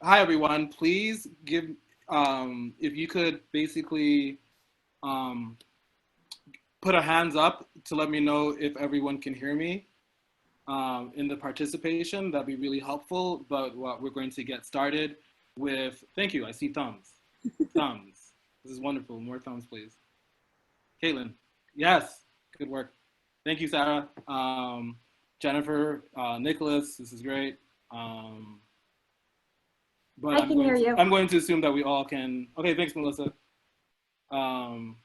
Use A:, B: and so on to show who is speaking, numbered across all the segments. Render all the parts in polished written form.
A: Hi everyone. Please give if you could basically um, put a hands up to let me know if everyone can hear me in the participation. That'd be really helpful. But what we're going to get started with. Thank you. I see thumbs. Thumbs. This is wonderful. More thumbs, please. Caitlin. Yes. Good work. Thank you, Sarah. Jennifer, Nicholas. This is great. Um, but
B: I can hear you.
A: I'm going to assume that we all can. Okay, thanks, Melissa. Um,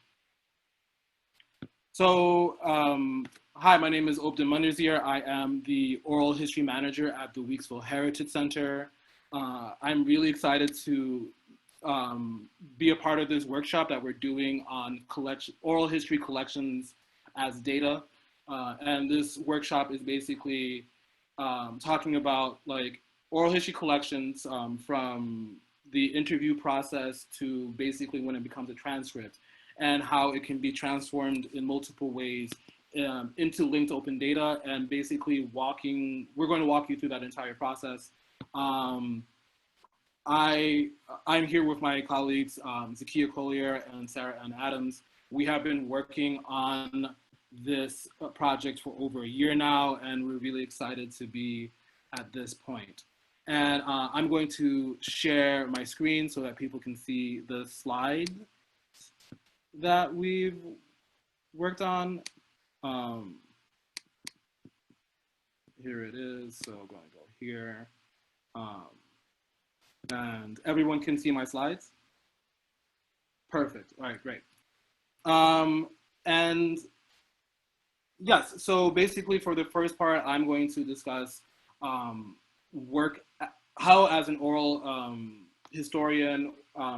A: Hi, my name is Obden Mundersir. I am the oral history manager at the Weeksville Heritage Center. I'm really excited to be a part of this workshop that we're doing on oral history collections as data. And this workshop is basically talking about like oral history collections from the interview process to basically when it becomes a transcript and how it can be transformed in multiple ways into linked open data and basically we're going to walk you through that entire process. Um, I'm here with my colleagues, Zakiya, Collier, and Sarah and Adams. We have been working on this project for over a year now, and we're really excited to be at this point. And I'm going to share my screen so that people can see the slide that we've worked on. Um, Here it is. So I'm going to go here. And everyone can see my slides? Perfect. All right, great. And yes, so basically for the first part, I'm going to discuss how as an oral historian,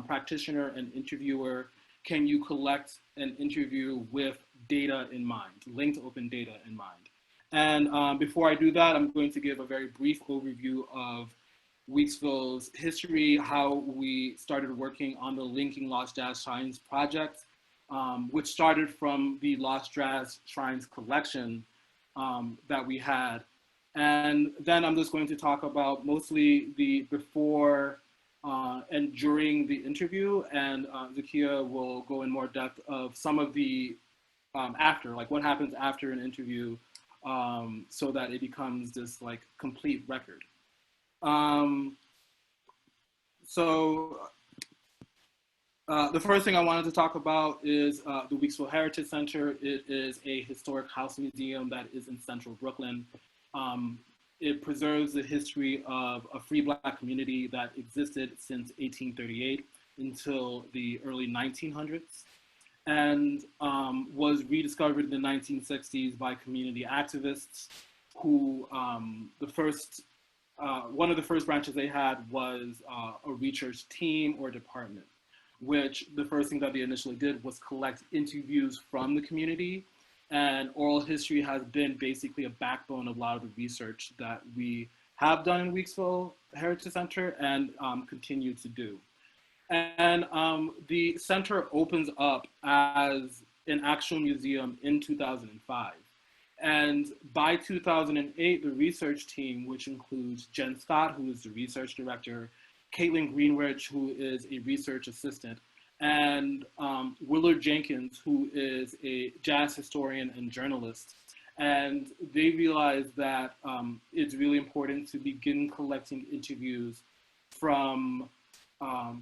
A: practitioner, and interviewer, can you collect an interview with data in mind, linked open data in mind. And before I do that, I'm going to give a very brief overview of Weeksville's history, how we started working on the Linking Lost Jazz Shrines project, which started from the Lost Jazz Shrines collection that we had. And then I'm just going to talk about mostly the before and during the interview, and Zakiya will go in more depth of some of the after, like what happens after an interview, so that it becomes this like complete record. Um, so the first thing I wanted to talk about is the Weeksville Heritage Center. It is a historic house museum that is in central Brooklyn. It preserves the history of a free Black community that existed since 1838 until the early 1900s, and was rediscovered in the 1960s by community activists who one of the first branches they had was a research team or department, which the first thing that they initially did was collect interviews from the community. And oral history has been basically a backbone of a lot of the research that we have done in Weeksville Heritage Center and continue to do. And the center opens up as an actual museum in 2005. And by 2008, the research team, which includes Jen Scott, who is the research director, Caitlin Greenridge, who is a research assistant, and Willard Jenkins, who is a jazz historian and journalist. And they realized that it's really important to begin collecting interviews from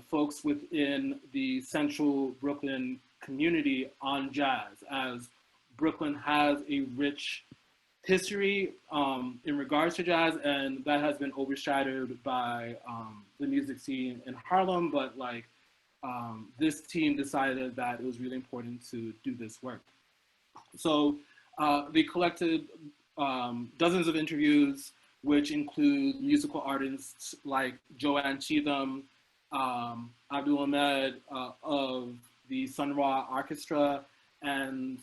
A: folks within the central Brooklyn community on jazz, as Brooklyn has a rich history in regards to jazz, and that has been overshadowed by the music scene in Harlem. But like this team decided that it was really important to do this work. So they collected dozens of interviews, which include musical artists like Joanne Cheatham, Abdul Ahmed of the Sun Ra Orchestra, and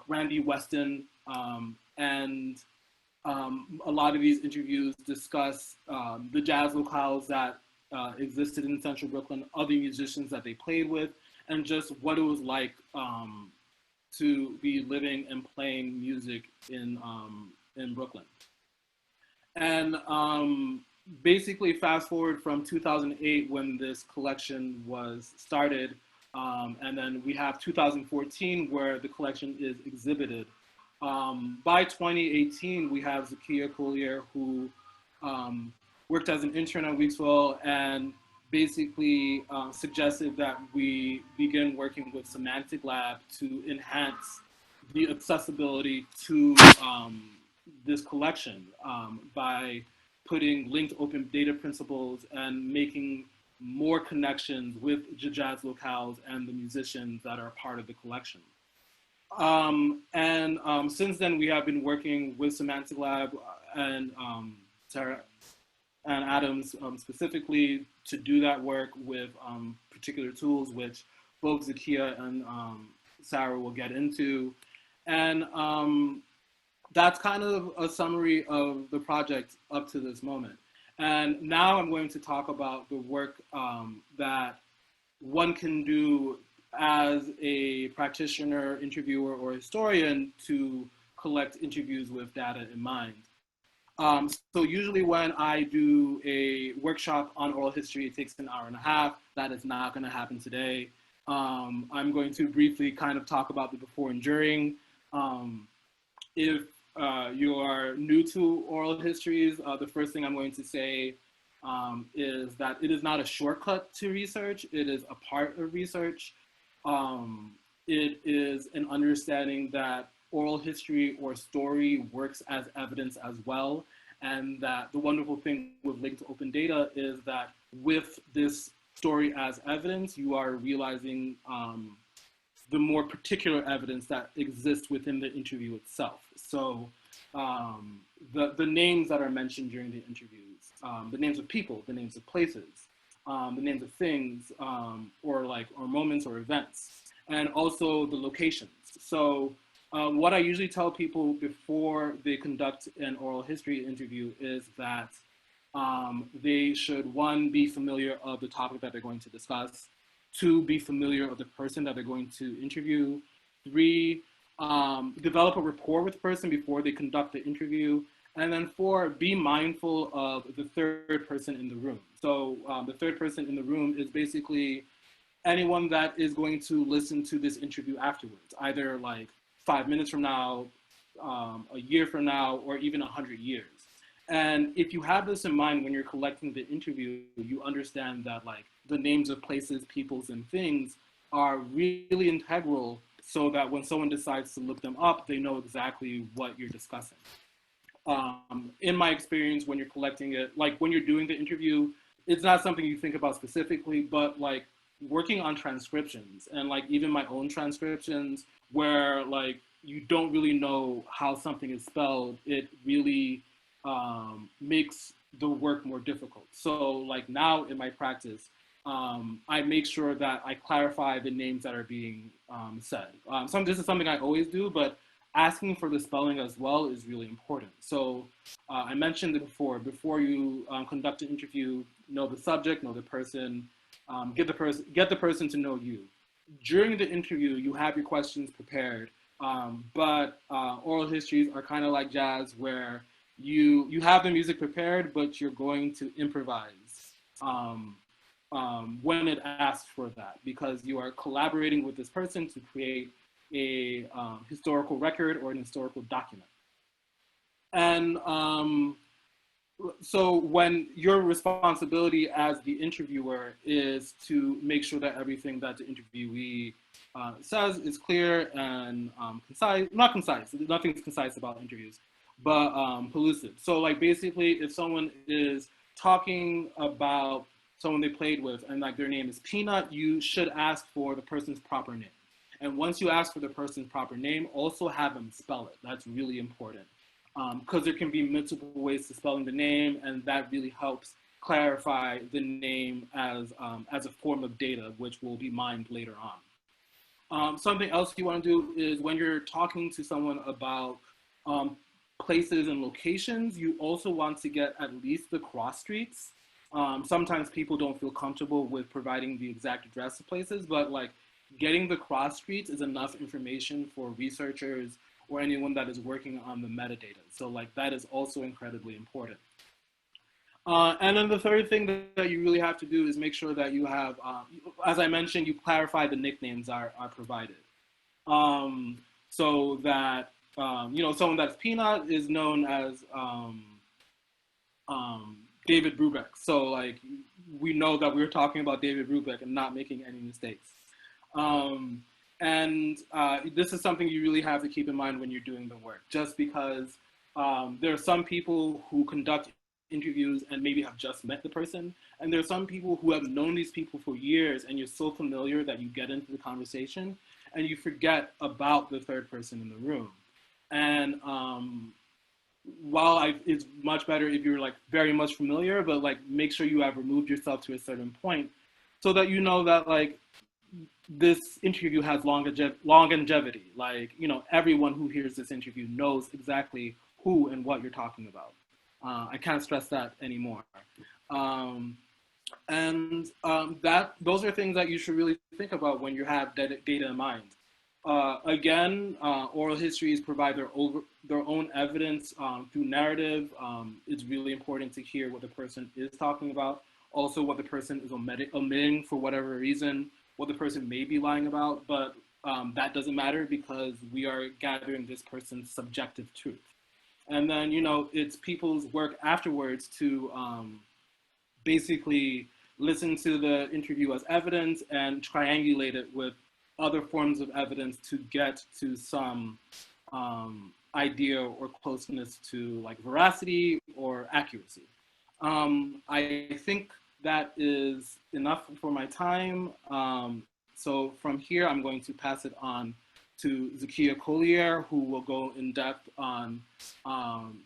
A: Randy Weston, and a lot of these interviews discuss the jazz locales that existed in central Brooklyn, other musicians that they played with, and just what it was like to be living and playing music in Brooklyn. And basically fast forward from 2008 when this collection was started, and then we have 2014 where the collection is exhibited. By 2018, we have Zakiya Collier, who um, worked as an intern at Weeksville and basically suggested that we begin working with Semantic Lab to enhance the accessibility to this collection by putting linked open data principles and making more connections with jazz locales and the musicians that are part of the collection. And since then, we have been working with Semantic Lab and Sarah and Adams specifically to do that work with particular tools, which both Zakiya and Sarah will get into. And that's kind of a summary of the project up to this moment. And now I'm going to talk about the work that one can do as a practitioner, interviewer, or historian to collect interviews with data in mind. So usually when I do a workshop on oral history, it takes an hour and a half. That is not going to happen today. I'm going to briefly kind of talk about the before and during. If you are new to oral histories, the first thing I'm going to say is that it is not a shortcut to research. It is a part of research. It is an understanding that oral history or story works as evidence as well. And that the wonderful thing with linked open data is that with this story as evidence, you are realizing the more particular evidence that exists within the interview itself. So the names that are mentioned during the interviews, the names of people, the names of places, the names of things, or moments or events, and also the locations. So what I usually tell people before they conduct an oral history interview is that they should, one, be familiar of the topic that they're going to discuss, two, be familiar of the person that they're going to interview, three, develop a rapport with the person before they conduct the interview, and then four, be mindful of the third person in the room. So the third person in the room is basically anyone that is going to listen to this interview afterwards, either 5 minutes from now, a year from now, or even 100 years. And if you have this in mind when you're collecting the interview, you understand that the names of places, peoples, and things are really integral so that when someone decides to look them up, they know exactly what you're discussing. In my experience, when you're collecting it, when you're doing the interview, it's not something you think about specifically, but working on transcriptions and even my own transcriptions where you don't really know how something is spelled, it really makes the work more difficult. So now in my practice, I make sure that I clarify the names that are being said. This is something I always do, but asking for the spelling as well is really important. So I mentioned it before you conduct an interview, know the subject, know the person, get the person to know you. During the interview, you have your questions prepared, but oral histories are kind of like jazz where you have the music prepared, but you're going to improvise when it asks for that, because you are collaborating with this person to create a historical record or an historical document. And so when your responsibility as the interviewer is to make sure that everything that the interviewee says is clear and concise, not concise, nothing's concise about interviews, but pellucid. So basically if someone is talking about someone they played with and their name is Peanut, you should ask for the person's proper name. And once you ask for the person's proper name, also have them spell it. That's really important. Because there can be multiple ways to spelling the name, and that really helps clarify the name as a form of data, which will be mined later on. Something else you want to do is when you're talking to someone about places and locations, you also want to get at least the cross streets. Sometimes people don't feel comfortable with providing the exact address of places, but getting the cross streets is enough information for researchers or anyone that is working on the metadata. So that is also incredibly important. And then the third thing that you really have to do is make sure that you have, as I mentioned, you clarify the nicknames are provided. So that, someone that's Peanut is known as David Brubeck. So like, we know that we're talking about David Brubeck and not making any mistakes. And this is something you really have to keep in mind when you're doing the work, just because there are some people who conduct interviews and maybe have just met the person, and there are some people who have known these people for years, and you're so familiar that you get into the conversation and you forget about the third person in the room. And it's much better if you're like very much familiar, but like make sure you have removed yourself to a certain point so that you know that like this interview has longevity. Like, everyone who hears this interview knows exactly who and what you're talking about. I can't stress that anymore. And those are things that you should really think about when you have data in mind. Again, oral histories provide their own evidence through narrative. It's really important to hear what the person is talking about, also what the person is omitting for whatever reason, what the person may be lying about, but that doesn't matter because we are gathering this person's subjective truth. And then, it's people's work afterwards to basically listen to the interview as evidence and triangulate it with other forms of evidence to get to some idea or closeness to like veracity or accuracy. I think that is enough for my time. So from here, I'm going to pass it on to Zakiya Collier, who will go in depth on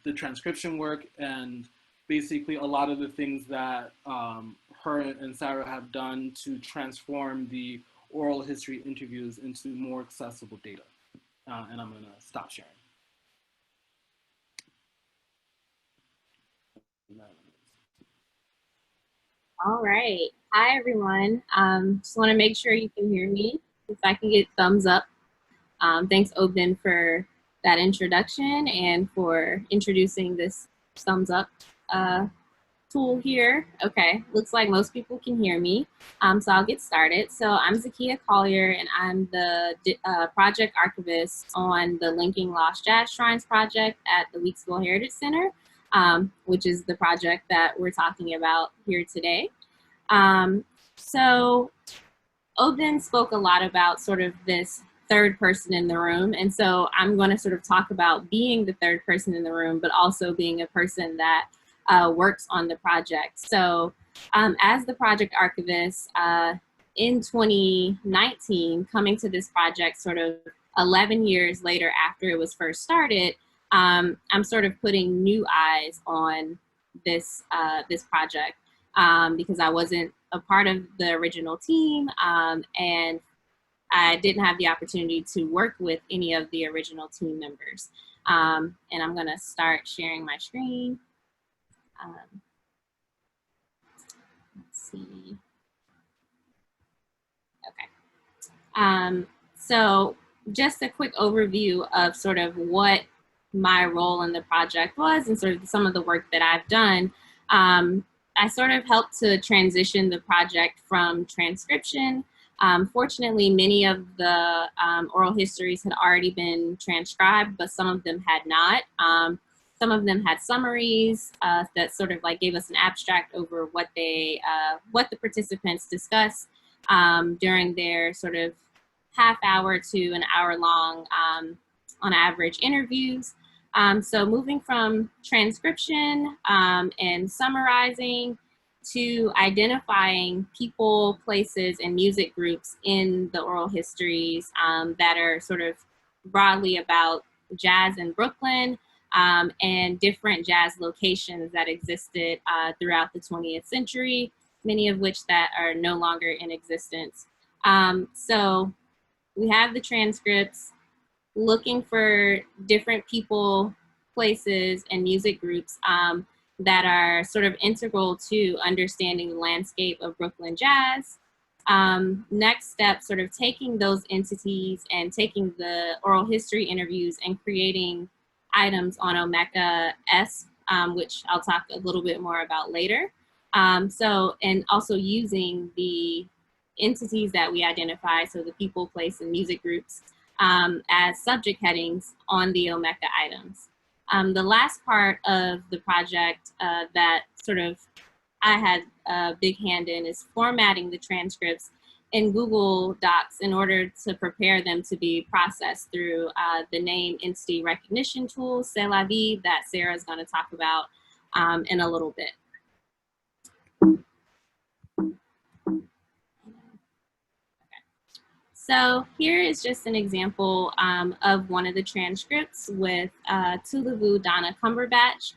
A: the transcription work and basically a lot of the things that her and Sarah have done to transform the oral history interviews into more accessible data. And I'm going to stop sharing.
B: All right. Hi, everyone. Just want to make sure you can hear me. If I can get thumbs up. Thanks, Obin, for that introduction and for introducing this thumbs up tool here. Okay, looks like most people can hear me. So I'll get started. So I'm Zakiya Collier, and I'm the project archivist on the Linking Lost Jazz Shrines project at the Weeksville Heritage Center, which is the project that we're talking about here today. So Obin spoke a lot about sort of this third person in the room. And so I'm going to sort of talk about being the third person in the room, but also being a person that works on the project. So as the project archivist in 2019, coming to this project sort of 11 years later after it was first started, I'm sort of putting new eyes on this, this project because I wasn't a part of the original team and I didn't have the opportunity to work with any of the original team members. And I'm gonna start sharing my screen. Let's see. Okay. So just a quick overview of sort of what my role in the project was and sort of some of the work that I've done. I sort of helped to transition the project from transcription. Fortunately, many of the oral histories had already been transcribed, but some of them had not. Some of them had summaries that sort of like gave us an abstract over what the participants discussed during their sort of half-hour to an hour-long, on average, interviews. So moving from transcription and summarizing to identifying people, places, and music groups in the oral histories that are sort of broadly about jazz in Brooklyn and different jazz locations that existed throughout the 20th century, many of which that are no longer in existence. So we have the transcripts, looking for different people, places, and music groups that are sort of integral to understanding the landscape of Brooklyn jazz. Next step, sort of taking those entities and taking the oral history interviews and creating items on Omeka S which I'll talk a little bit more about later. And also using the entities that we identify, so the people, place, and music groups, as subject headings on the Omeka items. The last part of the project that sort of I had a big hand in is formatting the transcripts in Google Docs in order to prepare them to be processed through the name entity recognition tool, Sélavy, that Sarah is going to talk about in a little bit. So here is just an example of one of the transcripts with Sélavy Donna Cumberbatch,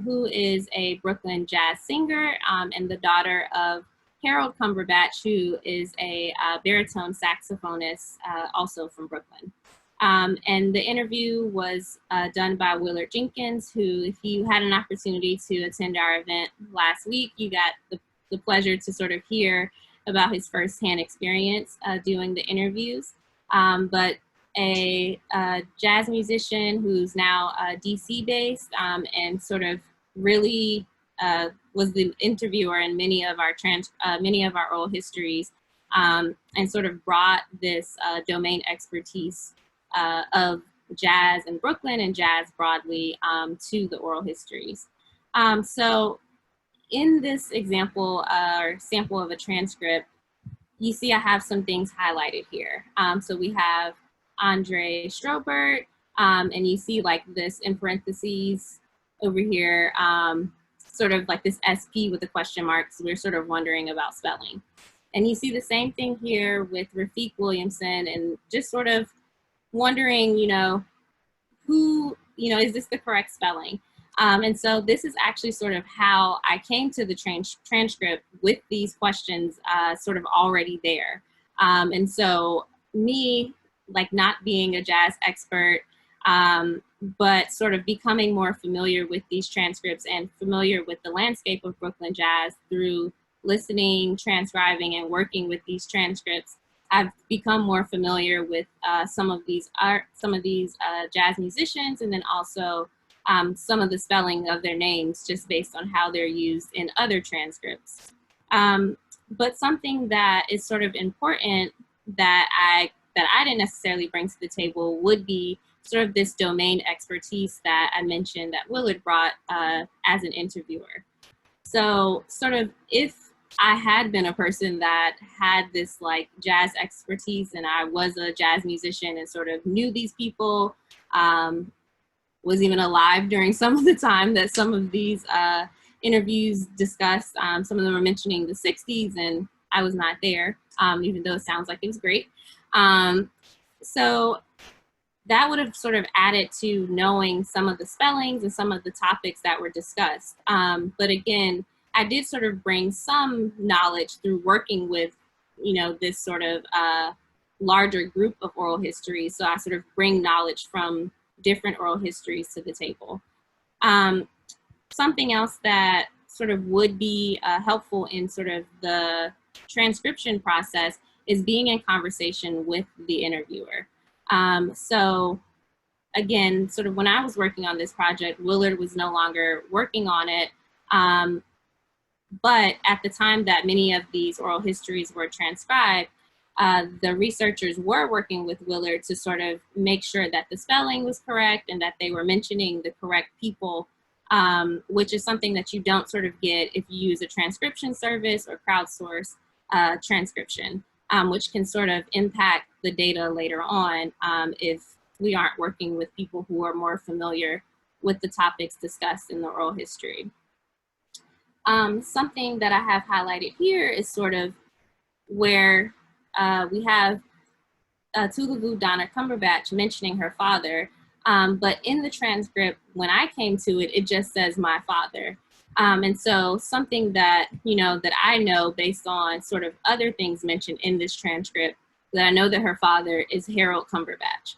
B: who is a Brooklyn jazz singer and the daughter of Harold Cumberbatch, who is a baritone saxophonist, also from Brooklyn. And the interview was done by Willard Jenkins, who, if you had an opportunity to attend our event last week, you got the pleasure to sort of hear about his firsthand experience doing the interviews. But a jazz musician who's now DC based and sort of really was the interviewer in many of our oral histories, and sort of brought this domain expertise of jazz in Brooklyn and jazz broadly to the oral histories. So in this example or sample of a transcript, you see I have some things highlighted here. So we have Andre Strobert, and you see like this in parentheses over here, sort of like this SP with the question marks. We're sort of wondering about spelling. And you see the same thing here with Rafiq Williamson, and just sort of wondering, who, is this the correct spelling? And so this is actually sort of how I came to the transcript with these questions sort of already there. And so me, like not being a jazz expert, but sort of becoming more familiar with these transcripts and familiar with the landscape of Brooklyn jazz through listening, transcribing, and working with these transcripts, I've become more familiar with some of these jazz musicians, and then also some of the spelling of their names just based on how they're used in other transcripts. But something that is sort of important that I didn't necessarily bring to the table would be sort of this domain expertise that I mentioned that Willard brought as an interviewer. So sort of if I had been a person that had this like jazz expertise and I was a jazz musician and sort of knew these people, was even alive during some of the time that some of these interviews discussed. Some of them were mentioning the 60s and I was not there, even though it sounds like it was great. So that would have sort of added to knowing some of the spellings and some of the topics that were discussed. But again, I did sort of bring some knowledge through working with, this sort of larger group of oral histories. So I sort of bring knowledge from different oral histories to the table. Something else that sort of would be helpful in sort of the transcription process is being in conversation with the interviewer. So again, sort of when I was working on this project, Willard was no longer working on it. But at the time that many of these oral histories were transcribed, the researchers were working with Willard to sort of make sure that the spelling was correct and that they were mentioning the correct people, which is something that you don't sort of get if you use a transcription service or crowdsource transcription, which can sort of impact the data later on if we aren't working with people who are more familiar with the topics discussed in the oral history. Something that I have highlighted here is sort of where we have Sélavy Donna Cumberbatch mentioning her father, but in the transcript, when I came to it, it just says my father. And so something that, that I know based on sort of other things mentioned in this transcript, that I know that her father is Harold Cumberbatch.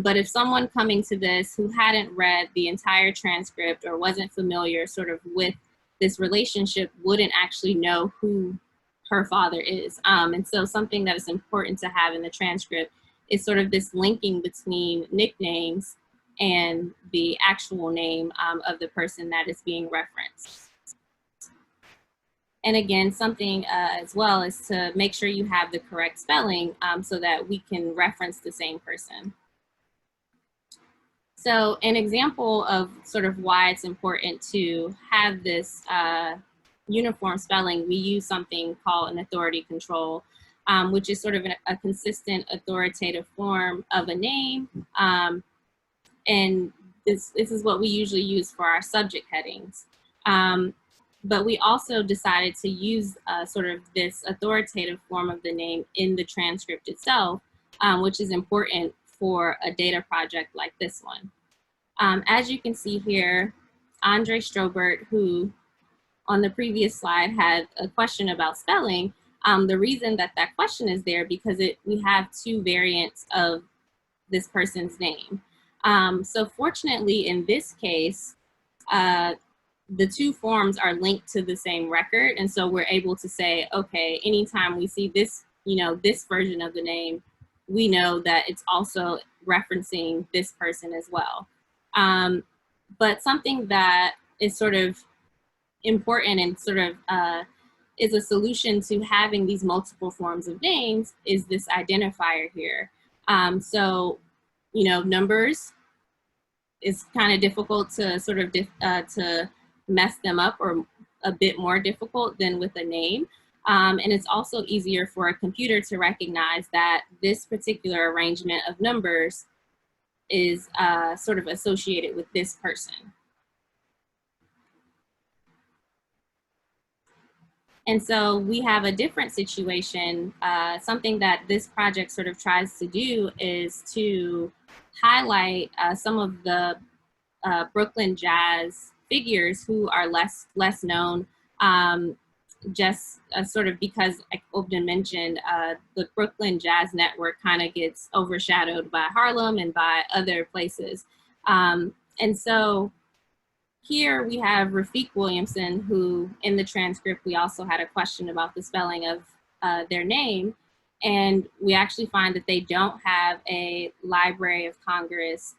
B: But if someone coming to this who hadn't read the entire transcript or wasn't familiar sort of with this relationship wouldn't actually know who her father is. And so something that is important to have in the transcript is sort of this linking between nicknames and the actual name of the person that is being referenced. And again, something as well is to make sure you have the correct spelling so that we can reference the same person. So an example of sort of why it's important to have this uniform spelling, we use something called an authority control, which is sort of a consistent authoritative form of a name. And this is what we usually use for our subject headings. But we also decided to use sort of this authoritative form of the name in the transcript itself, which is important for a data project like this one. As you can see here, Andre Strobert, who on the previous slide had a question about spelling, the reason that that question is there because we have two variants of this person's name. So fortunately, in this case, the two forms are linked to the same record. And so we're able to say, okay, anytime we see this, this version of the name, we know that it's also referencing this person as well. But something that is sort of important and sort of is a solution to having these multiple forms of names is this identifier here. So, numbers is kind of difficult to sort of to mess them up, or a bit more difficult than with a name. And it's also easier for a computer to recognize that this particular arrangement of numbers is sort of associated with this person. And so we have a different situation. Something that this project sort of tries to do is to highlight some of the Brooklyn jazz figures who are less known, just sort of because, like Obden mentioned, the Brooklyn Jazz Network kind of gets overshadowed by Harlem and by other places. And so here we have Rafik Williamson, who in the transcript, we also had a question about the spelling of their name. And we actually find that they don't have a Library of Congress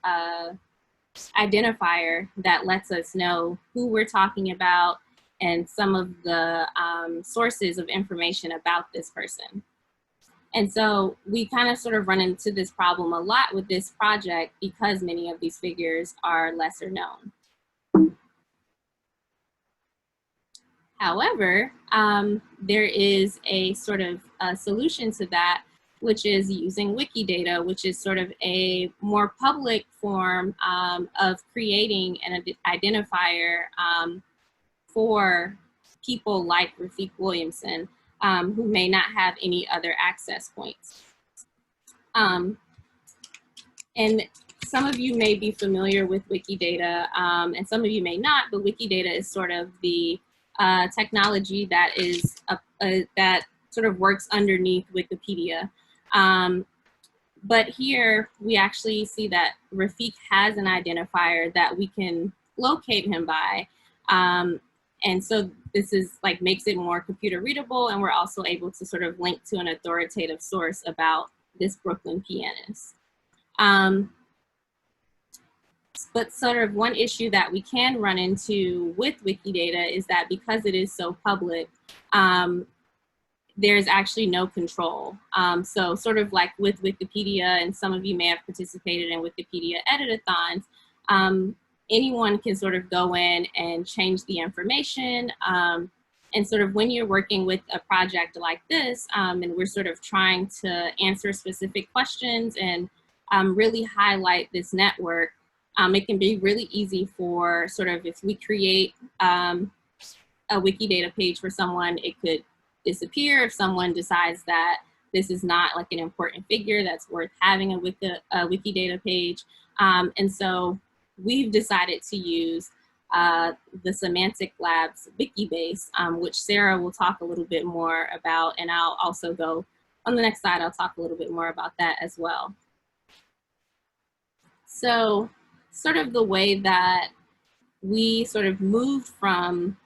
B: identifier that lets us know who we're talking about and some of the sources of information about this person. And so we kind of sort of run into this problem a lot with this project because many of these figures are lesser known. However, there is a sort of a solution to that, which is using Wikidata, which is sort of a more public form of creating an identifier for people like Rafik Williamson, who may not have any other access points. And some of you may be familiar with Wikidata, and some of you may not, but Wikidata is sort of the technology that is that sort of works underneath Wikipedia. But here we actually see that Rafik has an identifier that we can locate him by. And so this is like makes it more computer readable, and we're also able to sort of link to an authoritative source about this Brooklyn pianist. But sort of one issue that we can run into with Wikidata is that because it is so public, there's actually no control. So sort of like with Wikipedia, and some of you may have participated in Wikipedia edit-a-thons, anyone can sort of go in and change the information. And sort of when you're working with a project like this, and we're sort of trying to answer specific questions and really highlight this network, it can be really easy for sort of, if we create a Wikidata page for someone, it could disappear if someone decides that this is not like an important figure that's worth having a Wikidata page. And so we've decided to use the Semantic Lab's wikibase, which Sarah will talk a little bit more about, and I'll also go on the next slide, I'll talk a little bit more about that as well. So sort of the way that we sort of moved from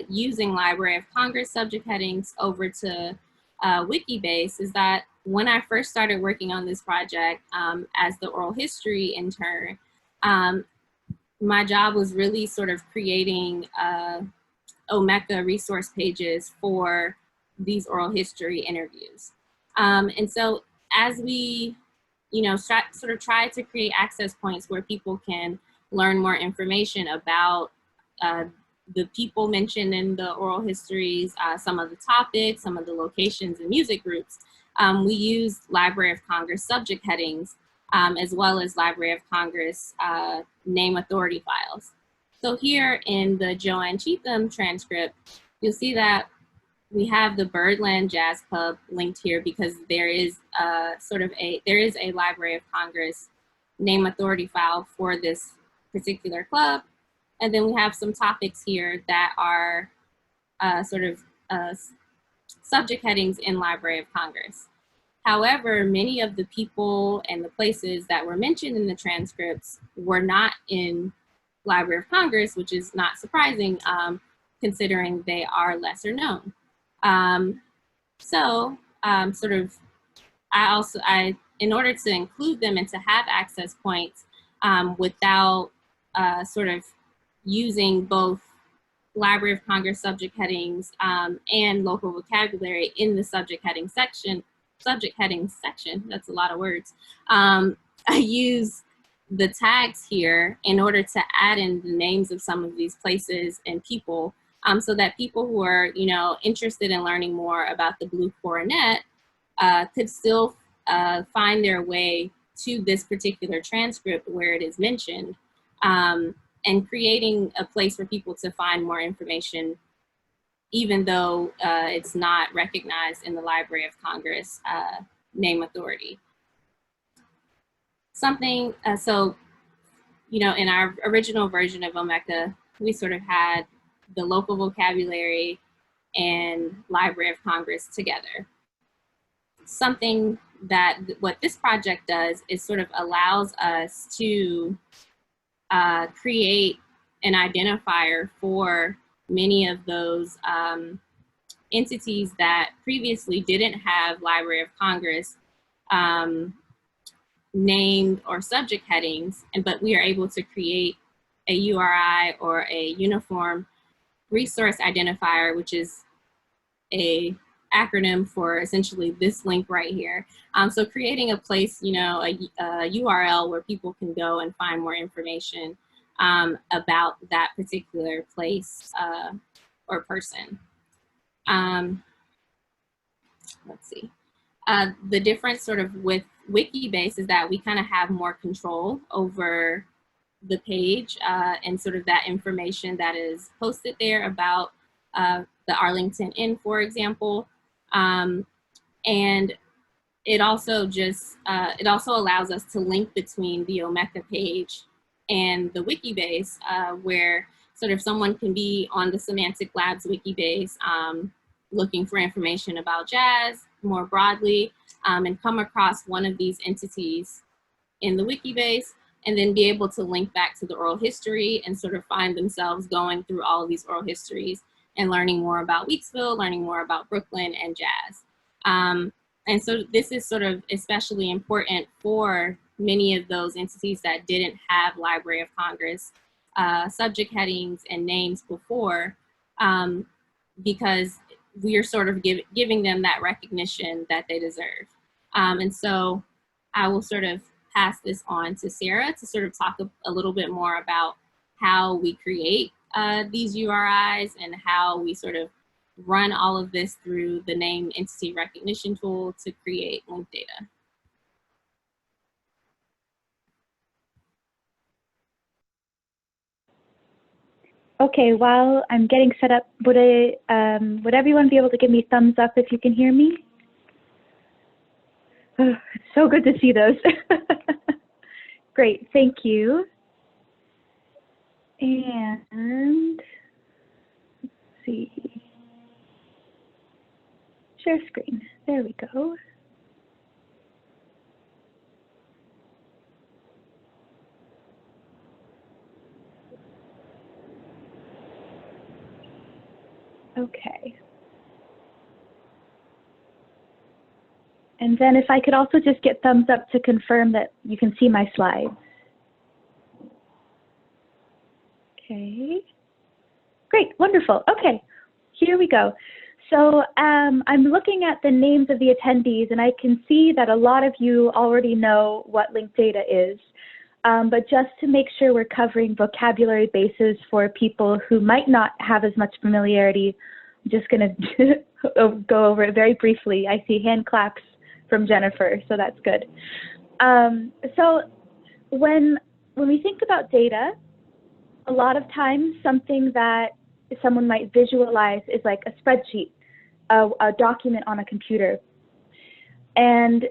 B: using Library of Congress subject headings over to wikibase is that when I first started working on this project as the oral history intern, my job was really sort of creating Omeka resource pages for these oral history interviews. And so as we, sort of try to create access points where people can learn more information about the people mentioned in the oral histories, some of the topics, some of the locations and music groups, we use Library of Congress subject headings, as well as Library of Congress name authority files. So here in the Joanne Cheatham transcript, you'll see that we have the Birdland Jazz Club linked here because there is a Library of Congress name authority file for this particular club. And then we have some topics here that are subject headings in Library of Congress. However, many of the people and the places that were mentioned in the transcripts were not in Library of Congress, which is not surprising considering they are lesser known. In order to include them and to have access points without using both Library of Congress subject headings and local vocabulary in the subject heading section, that's a lot of words. I use the tags here in order to add in the names of some of these places and people so that people who are, interested in learning more about the Blue Coronet could still find their way to this particular transcript where it is mentioned, and creating a place for people to find more information, even though it's not recognized in the Library of Congress name authority. In our original version of Omeka, we sort of had the local vocabulary and Library of Congress together. What this project does is sort of allows us to create an identifier for many of those entities that previously didn't have Library of Congress named or subject headings, but we are able to create a URI or a uniform resource identifier, which is a acronym for essentially this link right here. So creating a place, a URL where people can go and find more information about that particular place or person. Let's see. The difference sort of with Wikibase is that we kind of have more control over the page and sort of that information that is posted there about the Arlington Inn, for example. And it also allows us to link between the Omeka page and the Wikibase, where sort of someone can be on the Semantic Lab's Wikibase looking for information about jazz more broadly and come across one of these entities in the Wikibase and then be able to link back to the oral history and sort of find themselves going through all of these oral histories and learning more about Weeksville, learning more about Brooklyn and jazz. And so this is sort of especially important for many of those entities that didn't have Library of Congress subject headings and names before, because we are sort of giving them that recognition that they deserve. And so I will sort of pass this on to Sarah to sort of talk a little bit more about how we create these URIs and how we sort of run all of this through the name entity recognition tool to create linked data.
C: Okay, while I'm getting set up, would everyone be able to give me thumbs up if you can hear me? Oh, it's so good to see those. Great, thank you. And let's see. Share screen. There we go. Okay. And then if I could also just get thumbs up to confirm that you can see my slides. Okay. Great, wonderful. Okay, here we go. So I'm looking at the names of the attendees, and I can see that a lot of you already know what linked data is. But just to make sure we're covering vocabulary bases for people who might not have as much familiarity, I'm just going to go over it very briefly. I see hand claps from Jennifer, so that's good. So when we think about data, a lot of times something that someone might visualize is like a spreadsheet, a document on a computer. And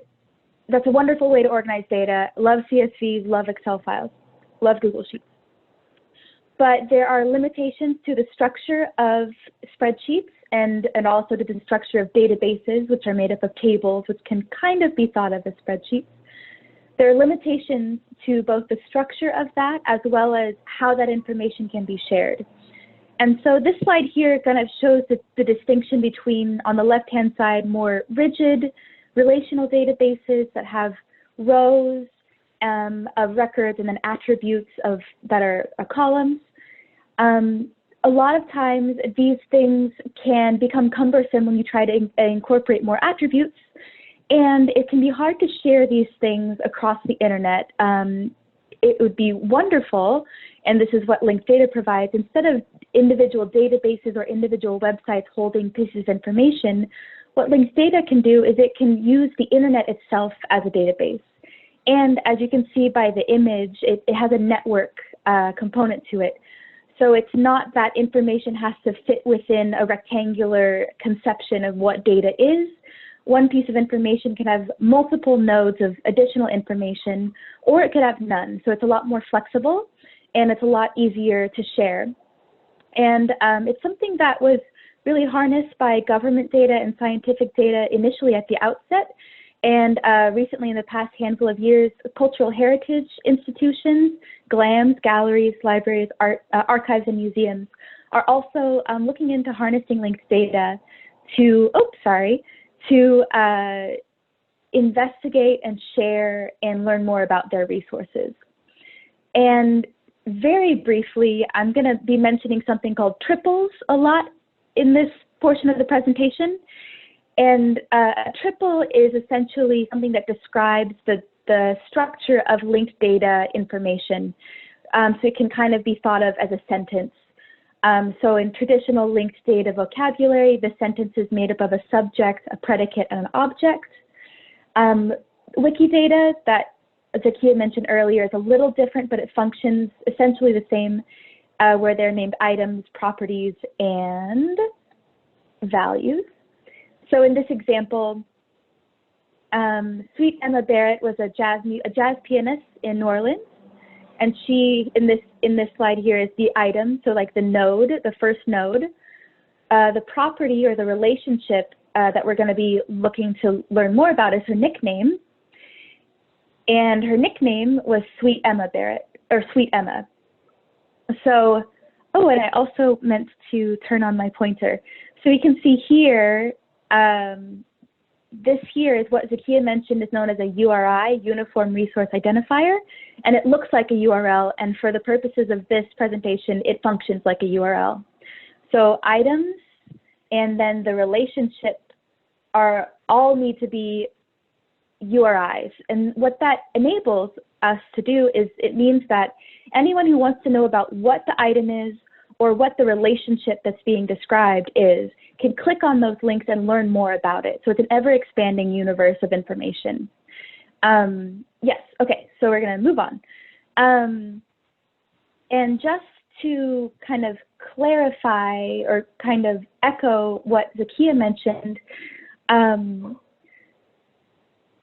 C: that's a wonderful way to organize data. Love CSVs, love Excel files, love Google Sheets. But there are limitations to the structure of spreadsheets and also to the structure of databases, which are made up of tables, which can kind of be thought of as spreadsheets. There are limitations to both the structure of that as well as how that information can be shared. And so this slide here kind of shows the distinction between, on the left-hand side, more rigid relational databases that have rows of records and then attributes that are columns. A lot of times these things can become cumbersome when you try to incorporate more attributes, and it can be hard to share these things across the internet. It would be wonderful, and this is what linked data provides, instead of individual databases or individual websites holding pieces of information, what linked data can do is it can use the internet itself as a database. And as you can see by the image, it has a network component to it. So it's not that information has to fit within a rectangular conception of what data is. One piece of information can have multiple nodes of additional information, or it could have none. So it's a lot more flexible, and it's a lot easier to share. And it's something that was really harnessed by government data and scientific data initially at the outset. And recently, in the past handful of years, cultural heritage institutions, GLAMs, galleries, libraries, archives, and museums are also looking into harnessing linked data to, investigate and share and learn more about their resources. And very briefly, I'm going to be mentioning something called triples a lot in this portion of the presentation. And a triple is essentially something that describes the structure of linked data information. So it can kind of be thought of as a sentence. So in traditional linked data vocabulary, the sentence is made up of a subject, a predicate, and an object. Wikidata that Zakiya mentioned earlier is a little different, but it functions essentially the same, where they're named items, properties, and values. So in this example, Sweet Emma Barrett was a jazz pianist in New Orleans, and she, in this slide here, is the item, so like the node, the first node. The property or the relationship that we're going to be looking to learn more about is her nickname, and her nickname was Sweet Emma Barrett, or Sweet Emma. So, oh, and I also meant to turn on my pointer. So we can see here, this here is what Zakiya mentioned is known as a URI, Uniform Resource Identifier, and it looks like a URL, and for the purposes of this presentation, it functions like a URL. So items and then the relationship all need to be URIs, and what that enables us to do is it means that anyone who wants to know about what the item is or what the relationship that's being described is can click on those links and learn more about it. So it's an ever-expanding universe of information. Yes, okay, so we're going to move on. And just to kind of clarify or kind of echo what Zakiya mentioned,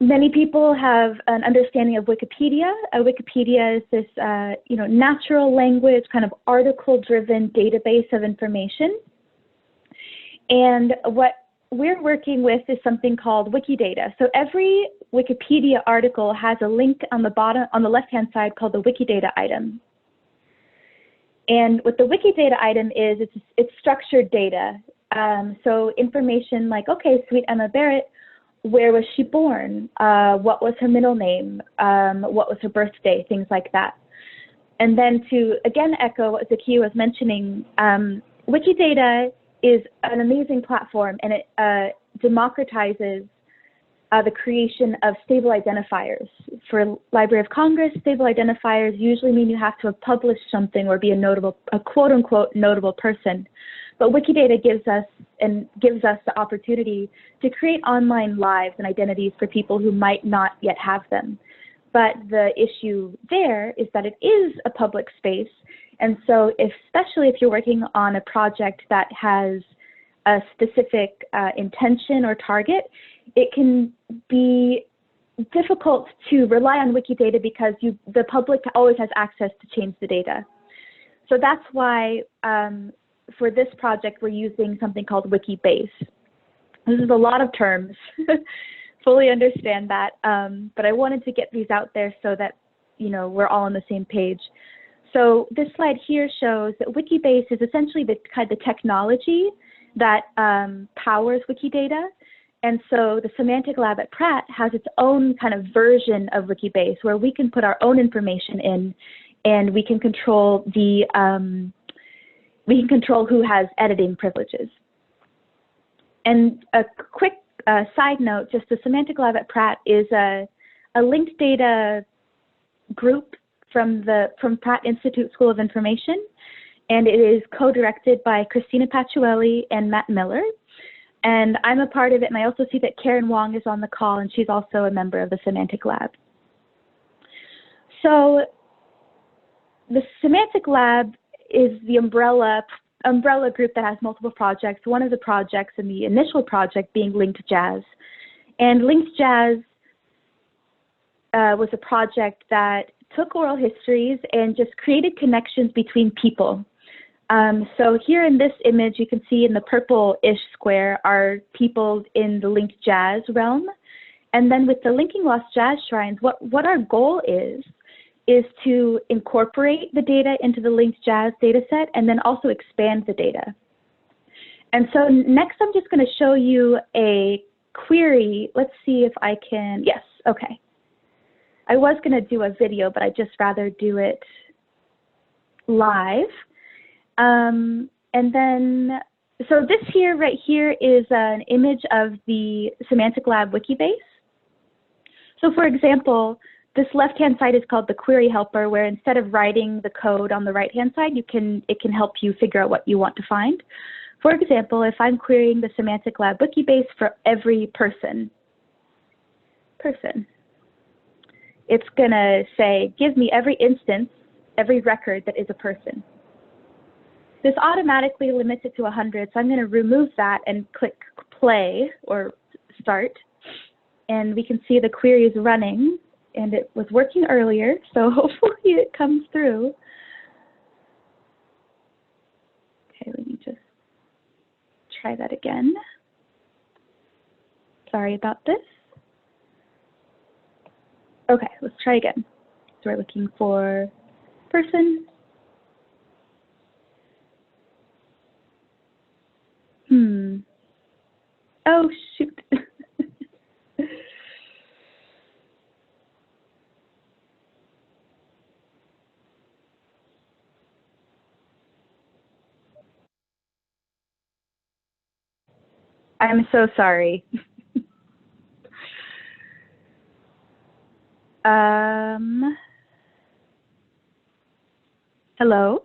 C: many people have an understanding of Wikipedia. Wikipedia is this natural language, kind of article-driven database of information. And what we're working with is something called Wikidata. So every Wikipedia article has a link on the bottom, on the left-hand side, called the Wikidata item. And what the Wikidata item is, it's structured data. So information like, okay, Sweet Emma Barrett, where was she born? What was her middle name? What was her birthday? Things like that. And then to, again, echo what Zakiya was mentioning, Wikidata is an amazing platform, and it democratizes the creation of stable identifiers. For Library of Congress, stable identifiers usually mean you have to have published something or be a quote-unquote notable person. But Wikidata gives us the opportunity to create online lives and identities for people who might not yet have them. But the issue there is that it is a public space, and so especially if you're working on a project that has a specific intention or target, it can be difficult to rely on Wikidata because the public always has access to change the data. So that's why for this project we're using something called wikibase. This is a lot of terms. Fully understand that, but I wanted to get these out there so that we're all on the same page. So this slide here shows that Wikibase is essentially the technology that powers Wikidata, and so the Semantic Lab at Pratt has its own kind of version of Wikibase where we can put our own information in, and we can control who has editing privileges. And a quick side note, just the Semantic Lab at Pratt is a linked data group from Pratt Institute School of Information, and it is co-directed by Christina Paciuelli and Matt Miller. And I'm a part of it, and I also see that Karen Wong is on the call, and she's also a member of the Semantic Lab. So the Semantic Lab is the umbrella group that has multiple projects. One of the projects in the initial project being Linked Jazz. And Linked Jazz was a project that took oral histories and just created connections between people. So here in this image, you can see in the purple-ish square are people in the Linked Jazz realm. And then with the Linking Lost Jazz Shrines, what our goal is to incorporate the data into the Linked Jazz dataset and then also expand the data. And so next I'm just going to show you a query. Let's see if I can, yes, okay. I was going to do a video, but I'd just rather do it live. And then, so this here, right here, is an image of the Semantic Lab Wikibase. So for example, this left-hand side is called the query helper, where instead of writing the code on the right-hand side, it can help you figure out what you want to find. For example, if I'm querying the Semantic Lab Wikibase for every person, it's gonna say, give me every instance, every record that is a person. This automatically limits it to 100, so I'm gonna remove that and click play or start. And we can see the query is running. And it was working earlier, so hopefully it comes through. Okay, let me just try that again. Sorry about this. Okay, let's try again. So we're looking for person. Oh, shoot. I'm so sorry. Hello?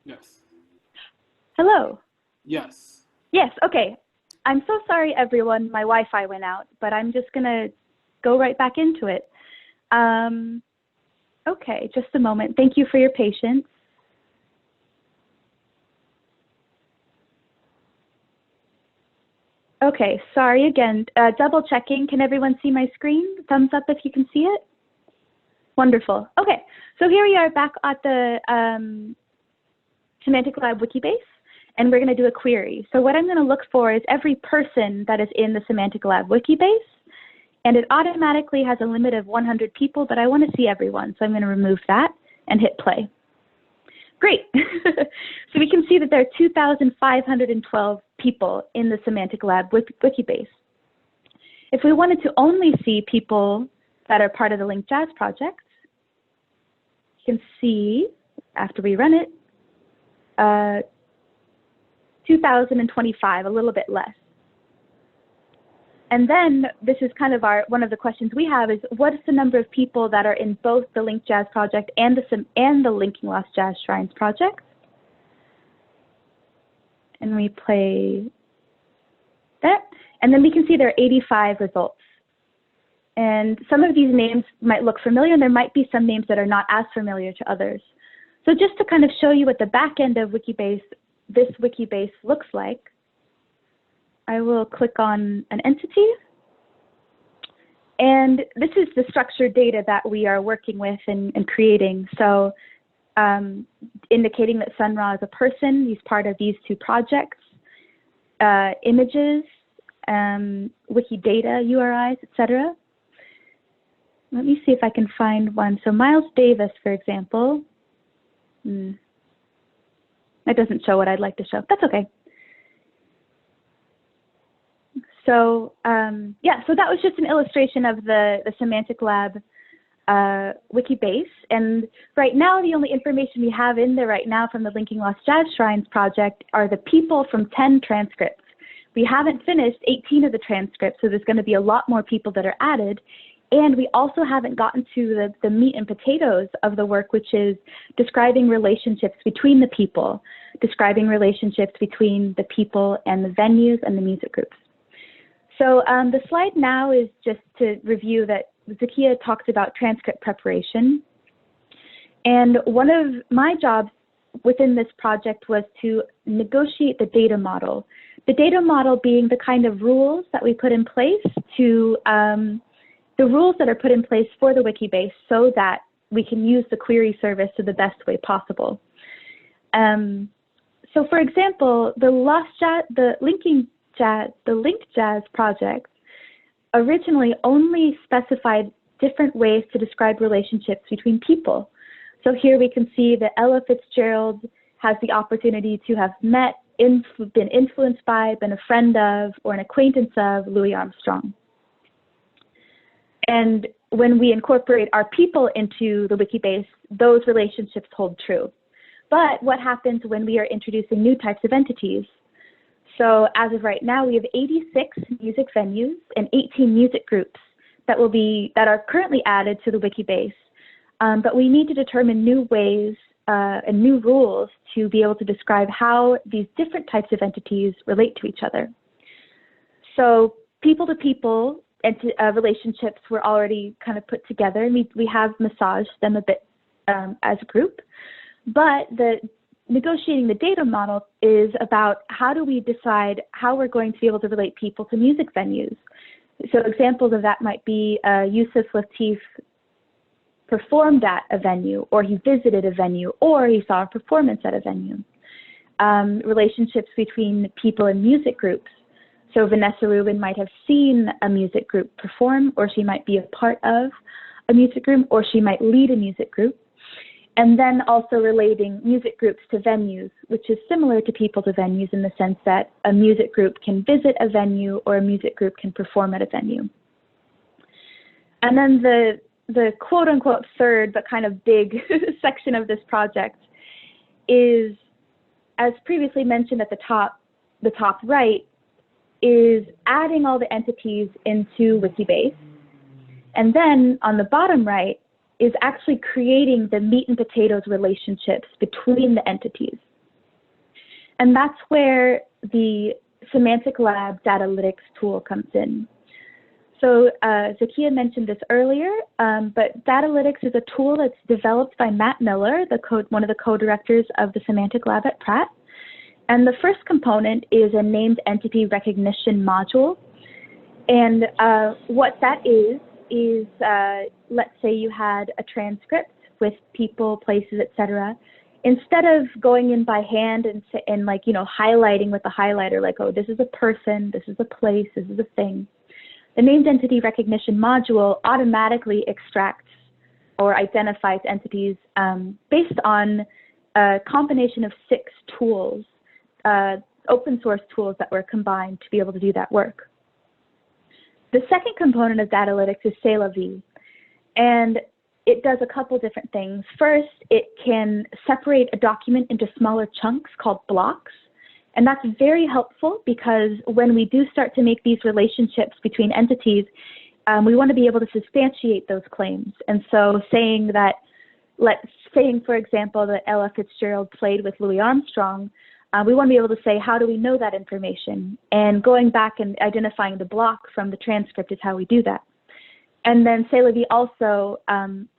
A: Yes.
C: Hello?
A: Yes.
C: Yes, okay. I'm so sorry, everyone. My Wi-Fi went out, but I'm just going to go right back into it. Okay, just a moment. Thank you for your patience. Okay, sorry again. Double checking. Can everyone see my screen? Thumbs up if you can see it. Wonderful. Okay, so here we are back at the Semantic Lab Wikibase, and we're going to do a query. So what I'm going to look for is every person that is in the Semantic Lab Wikibase, and it automatically has a limit of 100 people, but I want to see everyone, so I'm going to remove that and hit play. Great. So we can see that there are 2,512 people in the Semantic Lab wikibase. If we wanted to only see people that are part of the Linked Jazz project, you can see, after we run it, 2,025, a little bit less. And then this is kind of one of the questions we have is, what is the number of people that are in both the Linked Jazz project and the Linking Lost Jazz Shrines project? And we play that, and then we can see there are 85 results. And some of these names might look familiar, and there might be some names that are not as familiar to others. So just to kind of show you what the back end of this wikibase looks like, I will click on an entity. And this is the structured data that we are working with and creating. So indicating that Sun Ra is a person, he's part of these two projects, images, Wikidata URIs, etc. Let me see if I can find one. So Miles Davis, for example, that doesn't show what I'd like to show. That's okay. So yeah, so that was just an illustration of the Semantic Lab wikibase. And right now, the only information we have in there right now from the Linking Lost Jazz Shrines project are the people from 10 transcripts. We haven't finished 18 of the transcripts, so there's going to be a lot more people that are added. And we also haven't gotten to the meat and potatoes of the work, which is describing relationships between the people, describing relationships between the people and the venues and the music groups. So the slide now is just to review that Zakiya talks about transcript preparation. And one of my jobs within this project was to negotiate the data model. The data model being the kind of rules that we put in place to, the rules that are put in place for the Wikibase so that we can use the query service in the best way possible. So for example, the Linked Jazz project originally only specified different ways to describe relationships between people. So here we can see that Ella Fitzgerald has the opportunity to have met, been influenced by, been a friend of, or an acquaintance of Louis Armstrong. And when we incorporate our people into the Wikibase, those relationships hold true. But what happens when we are introducing new types of entities? So as of right now, we have 86 music venues and 18 music groups that are currently added to the Wikibase. But we need to determine new ways and new rules to be able to describe how these different types of entities relate to each other. So people-to-people relationships were already kind of put together, and we have massaged them a bit as a group. But negotiating the data model is about how do we decide how we're going to be able to relate people to music venues. So examples of that might be Yusuf Lateef performed at a venue, or he visited a venue, or he saw a performance at a venue. Relationships between people in music groups. So Vanessa Rubin might have seen a music group perform, or she might be a part of a music group, or she might lead a music group. And then also relating music groups to venues, which is similar to people to venues in the sense that a music group can visit a venue or a music group can perform at a venue. And then the quote unquote third but kind of big section of this project is, as previously mentioned at the top right, is adding all the entities into Wikibase. And then on the bottom right is actually creating the meat and potatoes relationships between the entities. And that's where the Semantic Lab Datalytics tool comes in. So Zakiya mentioned this earlier, but Datalytics is a tool that's developed by Matt Miller, one of the co-directors of the Semantic Lab at Pratt. And the first component is a named entity recognition module. And what that is let's say you had a transcript with people, places, etc. Instead of going in by hand and like, you know, highlighting with a highlighter, like, oh, this is a person, this is a place, this is a thing. The named entity recognition module automatically extracts or identifies entities based on a combination of 6 tools open source tools that were combined to be able to do that work. The second component of Datalytics is Sélavy, and it does a couple different things. First, it can separate a document into smaller chunks called blocks, and that's very helpful because when we do start to make these relationships between entities, we want to be able to substantiate those claims. And so saying that, for example, that Ella Fitzgerald played with Louis Armstrong, we want to be able to say, how do we know that information? And going back and identifying the block from the transcript is how we do that. And then Sélavy also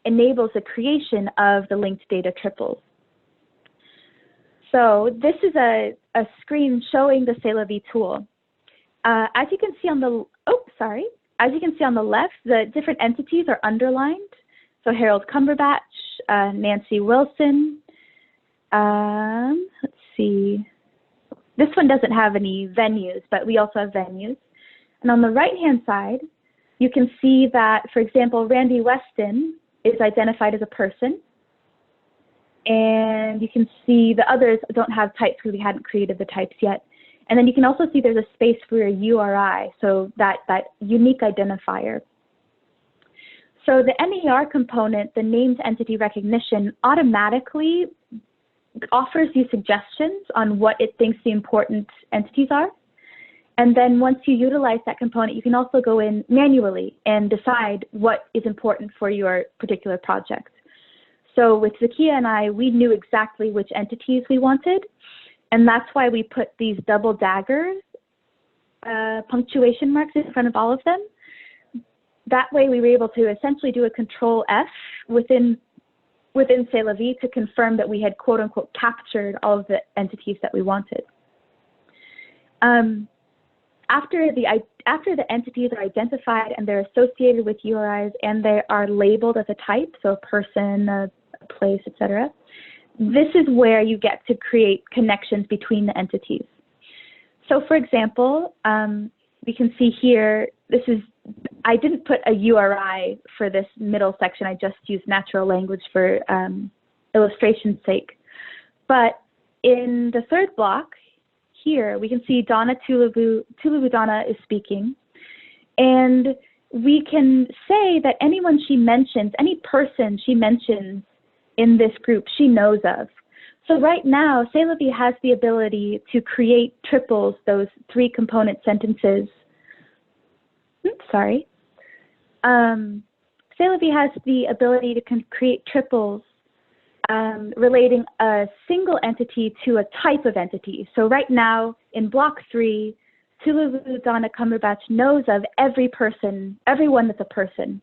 C: enables the creation of the linked data triples. So this is a screen showing the Sélavy tool. As you can see on the, as you can see on the left, the different entities are underlined. So Harold Cumberbatch, Nancy Wilson. Let's see. This one doesn't have any venues, but we also have venues. And on the right-hand side, you can see that, for example, Randy Weston is identified as a person. And you can see the others don't have types because we hadn't created the types yet. And then you can also see there's a space for your URI, so that unique identifier. So the NER component, the named entity recognition, automatically offers you suggestions on what it thinks the important entities are. And then once you utilize that component, you can also go in manually and decide what is important for your particular project. So with Zakiya and I, we knew exactly which entities we wanted, and that's why we put these double daggers, punctuation marks in front of all of them. That way we were able to essentially do a Control F within Sélavy to confirm that we had quote unquote captured all of the entities that we wanted. After the entities are identified and they're associated with URIs and they are labeled as a type, so a person, a place, etc., this is where you get to create connections between the entities. So for example, we can see here, I didn't put a URI for this middle section, I just used natural language for illustration's sake. But in the third block, here we can see Donna Tulubu Donna is speaking, and we can say that anyone she mentions, any person she mentions in this group, she knows of. So right now, Sélavy has the ability to create triples, those 3 component sentences. Sélavy has the ability to create triples relating a single entity to a type of entity. So right now, in block 3, Tulubu Donna Cumberbatch knows of everyone that's a person.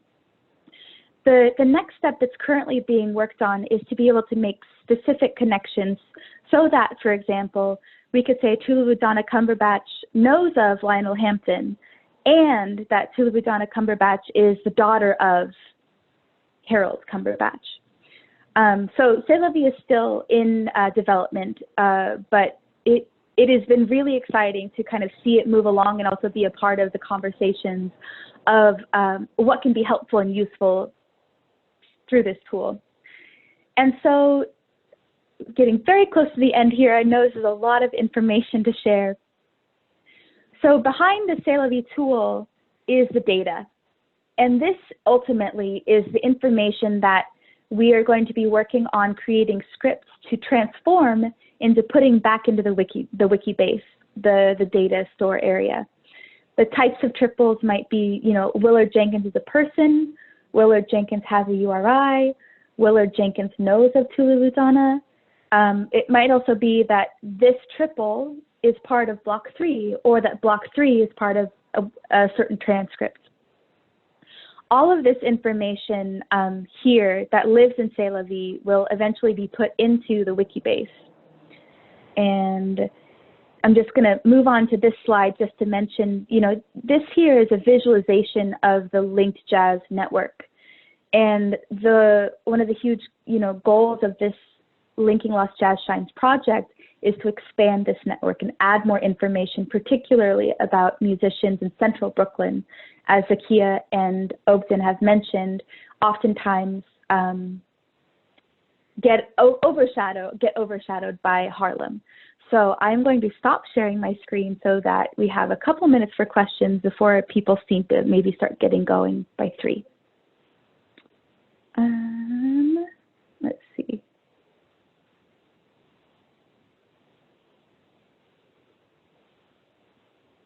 C: The next step that's currently being worked on is to be able to make specific connections so that, for example, we could say Tulubu Donna Cumberbatch knows of Lionel Hampton and that Tulubu Donna Cumberbatch is the daughter of Harold Cumberbatch. So Sélavy is still in development, but it has been really exciting to kind of see it move along and also be a part of the conversations of what can be helpful and useful through this tool. And so getting very close to the end here, I know this is a lot of information to share. So behind the Sélavy tool is the data. And this ultimately is the information that we are going to be working on creating scripts to transform into putting back into the wikibase, the data store area. The types of triples might be, Willard Jenkins is a person, Willard Jenkins has a URI, Willard Jenkins knows of Tulubu Donna. It might also be that this triple is part of block 3, or that block 3 is part of a certain transcript. All of this information here that lives in Sélavy will eventually be put into the wikibase. And I'm just going to move on to this slide just to mention, this here is a visualization of the linked JAS network. And one of the huge, goals of this Linking Lost Jazz Shines project is to expand this network and add more information, particularly about musicians in central Brooklyn, as Zakiya and Ogden have mentioned, oftentimes get overshadowed by Harlem. So I'm going to stop sharing my screen so that we have a couple minutes for questions before people seem to maybe start getting going by 3. Let's see.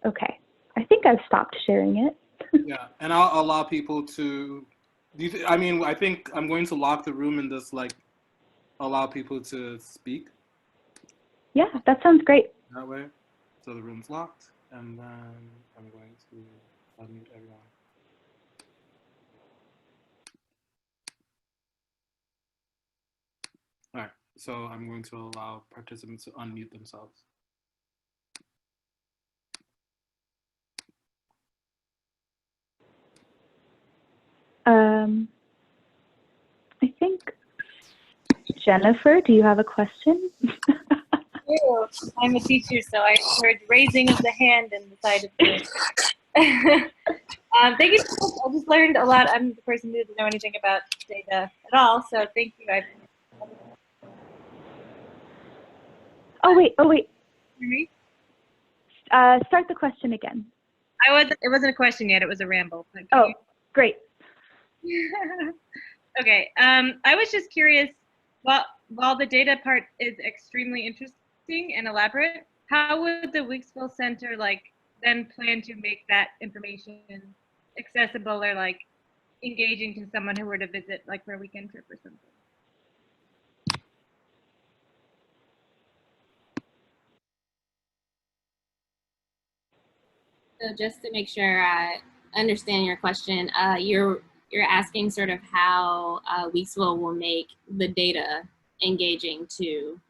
C: Okay, I think I've stopped sharing it.
A: Yeah, and I'll allow people to, I mean, I think I'm going to lock the room and just like allow people to speak.
C: Yeah, that sounds great.
A: That way. So the room's locked, and then I'm going to unmute everyone. All right, so I'm going to allow participants to unmute themselves.
C: I think, Jennifer, do you have a question?
D: I'm a teacher, so I heard raising of the hand and decided to. Thank you so much. I just learned a lot. I'm the person who doesn't know anything about data at all, so thank you.
C: Oh wait.
D: Hear me?
C: Start the question again.
D: It wasn't a question yet. It was a ramble.
C: Oh, great.
D: Okay. I was just curious. While the data part is extremely interesting and elaborate, how would the Wikisville Center then plan to make that information accessible or engaging to someone who were to visit for a weekend trip or something?
B: So just to make sure I understand your question, you're asking sort of how Wikisville will make the data engaging to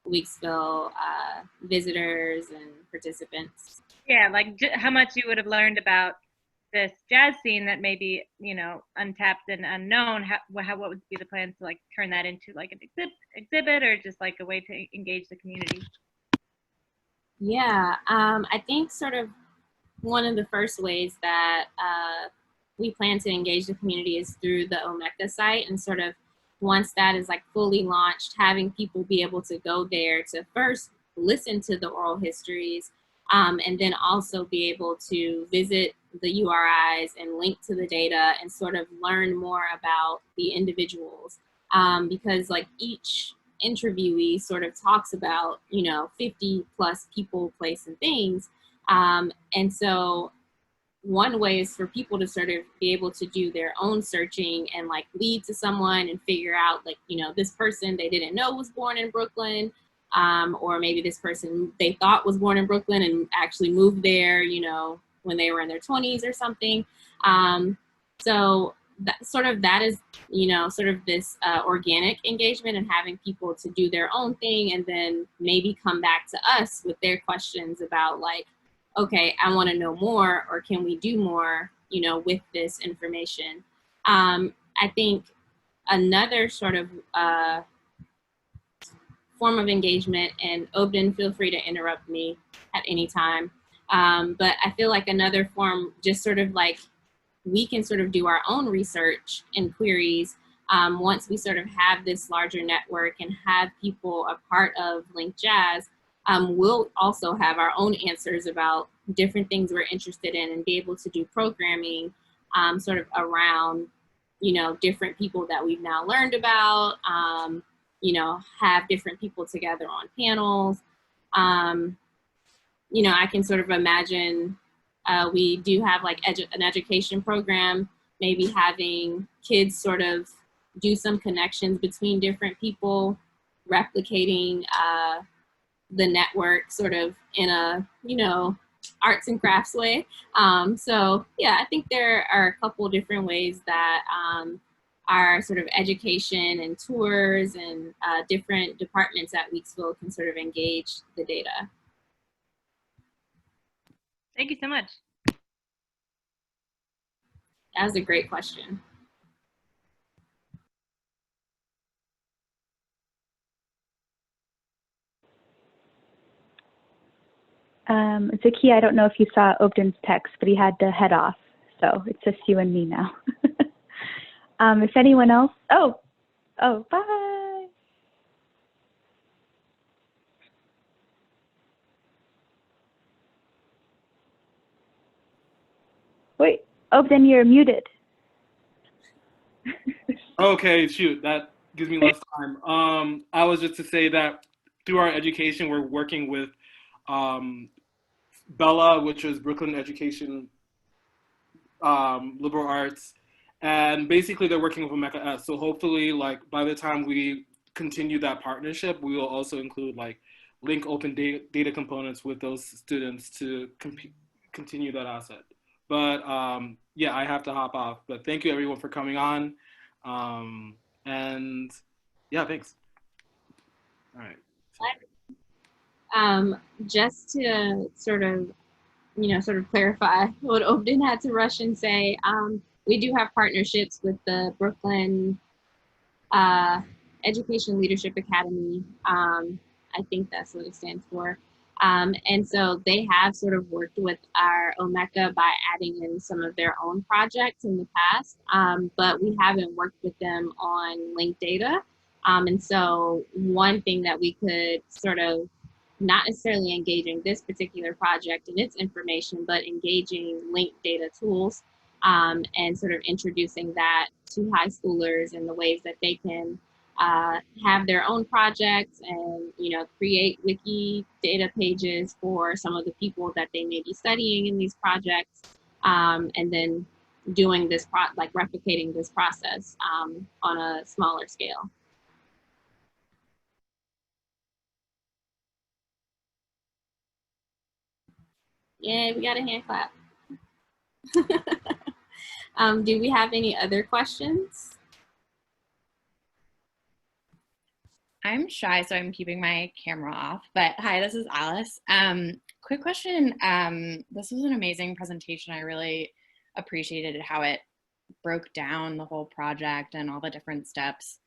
B: Wikisville visitors and participants.
D: Yeah, how much you would have learned about this jazz scene that may be, untapped and unknown. What would be the plans to turn that into an exhibit or just a way to engage the community?
B: Yeah, I think sort of one of the first ways that we plan to engage the community is through the Omeka site, and sort of once that is fully launched, having people be able to go there to first listen to the oral histories, and then also be able to visit the URIs and link to the data and sort of learn more about the individuals, because each interviewee sort of talks about 50 plus people, place, and things, and so one way is for people to sort of be able to do their own searching and lead to someone and figure out this person they didn't know was born in Brooklyn, or maybe this person they thought was born in Brooklyn and actually moved there when they were in their 20s or something. So that is sort of this organic engagement and having people to do their own thing and then maybe come back to us with their questions about okay, I want to know more, or can we do more, with this information? I think another sort of form of engagement, and Obden, feel free to interrupt me at any time, but I feel another form, just sort of we can sort of do our own research and queries once we sort of have this larger network and have people a part of Link Jazz. We'll also have our own answers about different things we're interested in and be able to do programming sort of around, different people that we've now learned about, have different people together on panels. I can sort of imagine we do have an education program, maybe having kids sort of do some connections between different people, replicating the network sort of in a, arts and crafts way. So yeah, I think there are a couple different ways that our sort of education and tours and different departments at Wikisville can sort of engage the data.
D: Thank you so much.
B: That was a great question.
C: Zakiya, I don't know if you saw Obden's text, but he had to head off. So it's just you and me now. If anyone else, oh, bye. Obden, you're muted.
A: Okay, shoot, that gives me less time. I was just to say that through our education, we're working with Bella, which is Brooklyn Education Liberal Arts, and basically they're working with Omeka S. So hopefully, like by the time we continue that partnership, we will also include like link open data components with those students to continue that asset. But yeah, I have to hop off. But thank you everyone for coming on. And yeah, thanks. All right.
B: Just to sort of, sort of clarify what Obden had to rush and say, we do have partnerships with the Brooklyn Education Leadership Academy. I think that's what it stands for. And so they have sort of worked with our Omeka by adding in some of their own projects in the past, but we haven't worked with them on linked data. And so one thing that we could sort of not necessarily engaging this particular project and its information, but engaging linked data tools and sort of introducing that to high schoolers in the ways that they can have their own projects and, create wiki data pages for some of the people that they may be studying in these projects, and then doing this, replicating this process on a smaller scale. Yay, we got a hand clap. Do we have any other questions?
E: I'm shy, so I'm keeping my camera off, but hi, this is Alice. Quick question. This was an amazing presentation. I really appreciated how it broke down the whole project and all the different steps.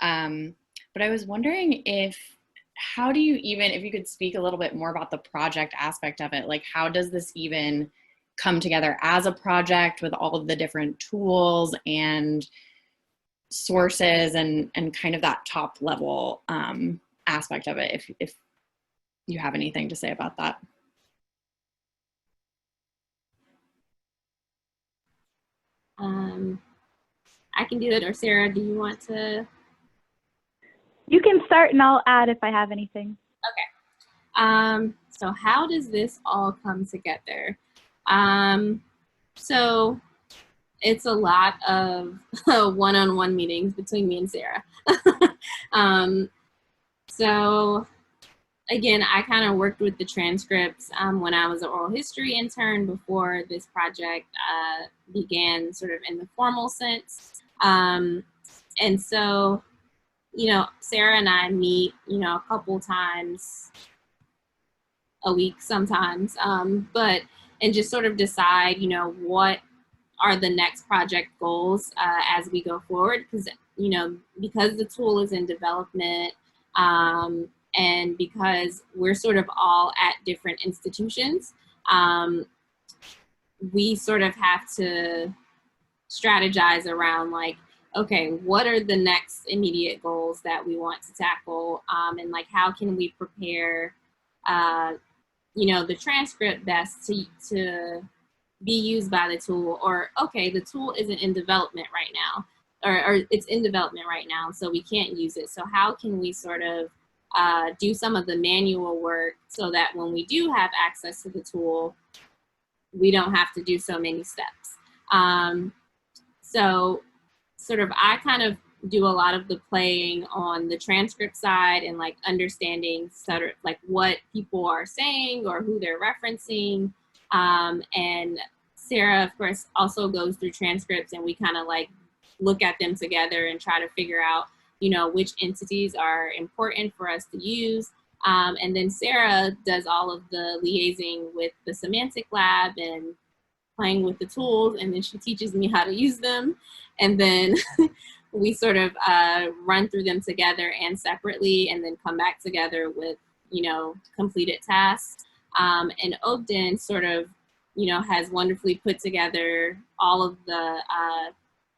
E: But I was wondering how do you even, if you could speak a little bit more about the project aspect of it, like how does this even come together as a project with all of the different tools and sources and kind of that top level aspect of it, if you have anything to say about that.
B: I can do it, or Sarah, do you want to?
C: You can start and I'll add if I have anything.
B: Okay. So how does this all come together? So it's a lot of one-on-one meetings between me and Sarah. So again, I kind of worked with the transcripts when I was an oral history intern before this project began sort of in the formal sense. And so, Sarah and I meet, a couple times a week sometimes, and just sort of decide, what are the next project goals as we go forward, because because the tool is in development, and because we're sort of all at different institutions, we sort of have to strategize around like, okay, what are the next immediate goals that we want to tackle, and like how can we prepare the transcript best to be used by the tool, or okay, the tool isn't in development right now, or it's in development right now, so we can't use it. So how can we sort of do some of the manual work so that when we do have access to the tool, we don't have to do so many steps. So sort of I kind of do a lot of the playing on the transcript side and like understanding sort of like what people are saying or who they're referencing. And Sarah, of course, also goes through transcripts, and we kind of like look at them together and try to figure out, which entities are important for us to use. And then Sarah does all of the liaising with the Semantic Lab and playing with the tools, and then she teaches me how to use them. And then we sort of run through them together and separately, and then come back together with, completed tasks. And Obden sort of, has wonderfully put together all of the,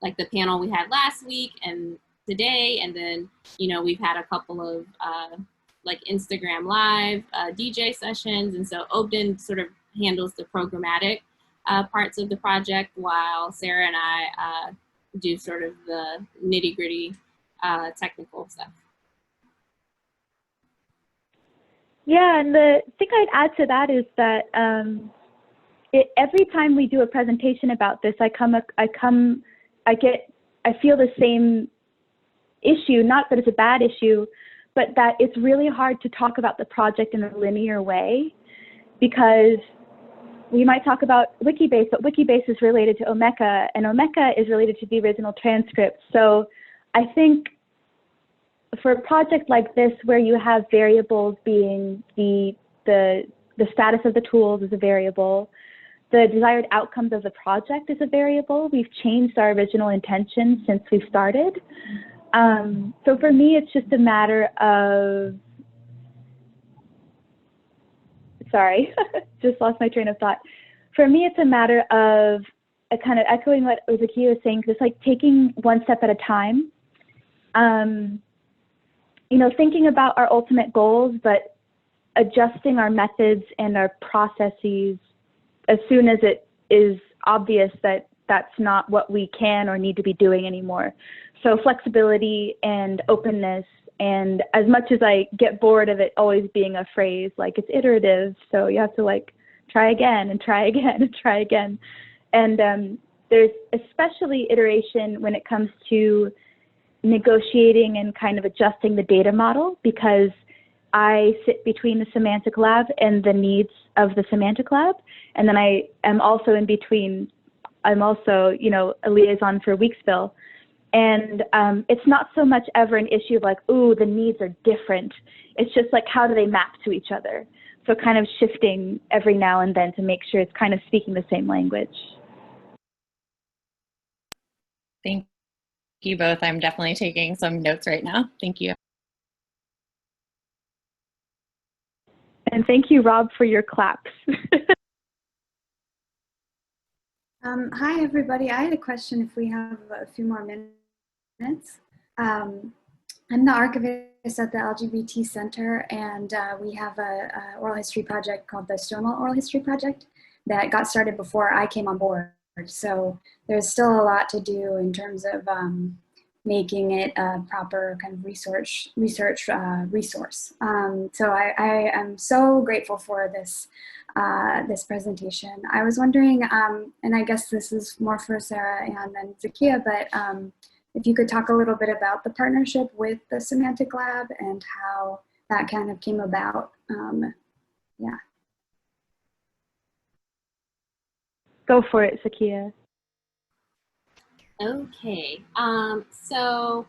B: like the panel we had last week and today. And then, we've had a couple of like Instagram Live DJ sessions. And so Obden sort of handles the programmatic parts of the project, while Sarah and I do sort of the nitty-gritty technical stuff.
C: Yeah, and the thing I'd add to that is that every time we do a presentation about this, I feel the same issue, not that it's a bad issue, but that it's really hard to talk about the project in a linear way, because we might talk about Wikibase, but Wikibase is related to Omeka, and Omeka is related to the original transcripts. So I think for a project like this, where you have variables being the status of the tools is a variable, the desired outcomes of the project is a variable. We've changed our original intention since we started. So for me, it's just a matter of, sorry, just lost my train of thought. For me, it's a matter of kind of echoing what Zakiya was saying, just like taking one step at a time. You know, thinking about our ultimate goals, but adjusting our methods and our processes as soon as it is obvious that that's not what we can or need to be doing anymore. So flexibility and openness, and as much as I get bored of it always being a phrase, like it's iterative, so you have to like try again and try again and try again. And there's especially iteration when it comes to negotiating and kind of adjusting the data model, because I sit between the Semantic Lab and the needs of the Semantic Lab. And then I am also in between, I'm also, you know, a liaison for Weeksville. And it's not so much ever an issue of like, ooh, the needs are different. It's just like, how do they map to each other? So kind of shifting every now and then to make sure it's kind of speaking the same language.
E: Thank you both. I'm definitely taking some notes right now. Thank you.
C: And thank you, Rob, for your claps.
F: Hi, everybody. I had a question if we have a few more minutes. I'm the archivist at the LGBT Center, and we have a oral history project called the Stonewall Oral History Project that got started before I came on board. So there's still a lot to do in terms of making it a proper kind of research resource. So I am so grateful for this this presentation. I was wondering, and I guess this is more for Sarah and then Zakiya, but if you could talk a little bit about the partnership with the Semantic Lab and how that kind of came about. Yeah.
C: Go for it, Zakiya.
B: Okay, so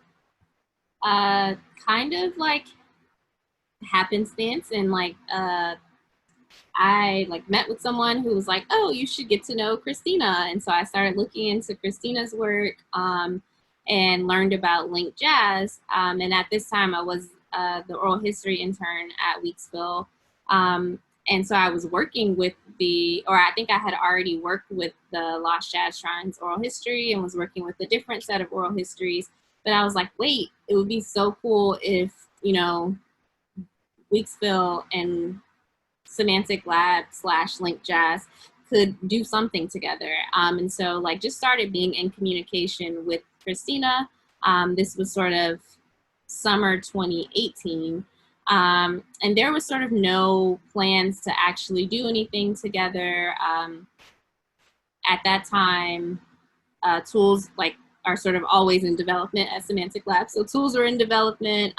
B: kind of like happenstance, and like I like met with someone who was like, oh, you should get to know Christina, and so I started looking into Christina's work and learned about linked jazz, and at this time I was the oral history intern at Weeksville, and so I was working with I think I had already worked with the Lost Jazz Shrines oral history and was working with a different set of oral histories. But I was like, wait, it would be so cool if, you know, Weeksville and Semantic Lab / Linked Jazz could do something together. And so like just started being in communication with Christina. This was sort of summer 2018. And there was sort of no plans to actually do anything together. At that time, tools like are sort of always in development at Semantic Lab. So tools were in development.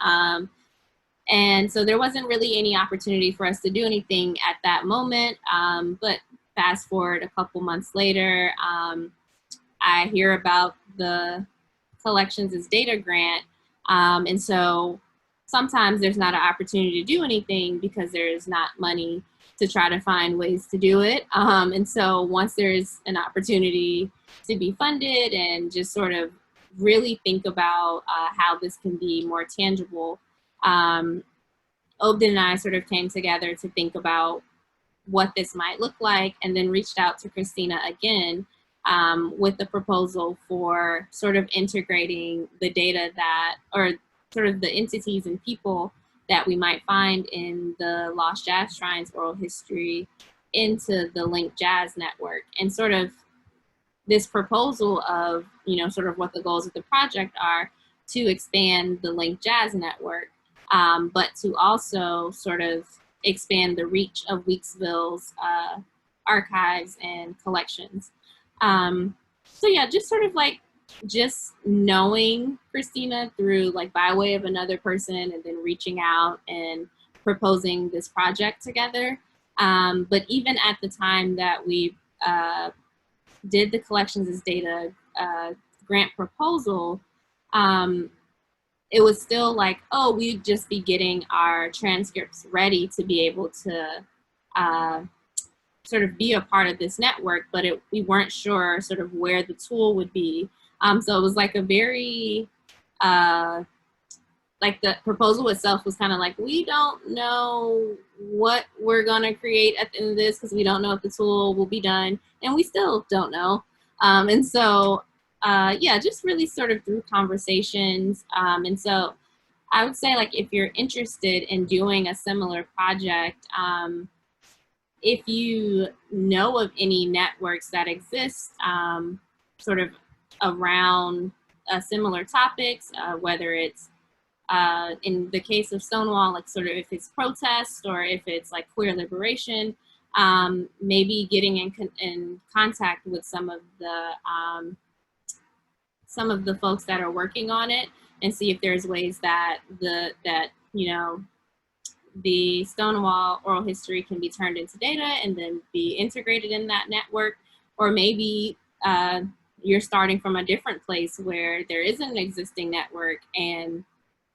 B: And so there wasn't really any opportunity for us to do anything at that moment. But fast forward a couple months later, I hear about the Collections as Data grant. And so sometimes there's not an opportunity to do anything because there's not money to try to find ways to do it. And so once there's an opportunity to be funded and just sort of really think about how this can be more tangible, Obden and I sort of came together to think about what this might look like, and then reached out to Christina again with the proposal for sort of integrating the data that, or sort of the entities and people that we might find in the Lost Jazz Shrines oral history into the linked jazz network. And sort of this proposal of, sort of what the goals of the project are to expand the linked jazz network, but to also sort of expand the reach of Weeksville's archives and collections. So yeah, just sort of like just knowing Christina through like by way of another person and then reaching out and proposing this project together. But even at the time that we did the collections as data grant proposal, it was still like, oh, we'd just be getting our transcripts ready to be able to sort of be a part of this network, but we weren't sure sort of where the tool would be. So it was like a very, like the proposal itself was kind of like, we don't know what we're gonna create at the end of this because we don't know if the tool will be done, and we still don't know. And so, yeah, just really sort of through conversations. And so I would say, like, if you're interested in doing a similar project, if you know of any networks that exist sort of around similar topics, whether it's in the case of Stonewall, like sort of if it's protest or if it's like queer liberation, maybe getting in contact with some of the folks that are working on it and see if there's ways that the Stonewall oral history can be turned into data and then be integrated in that network. Or maybe you're starting from a different place where there isn't an existing network and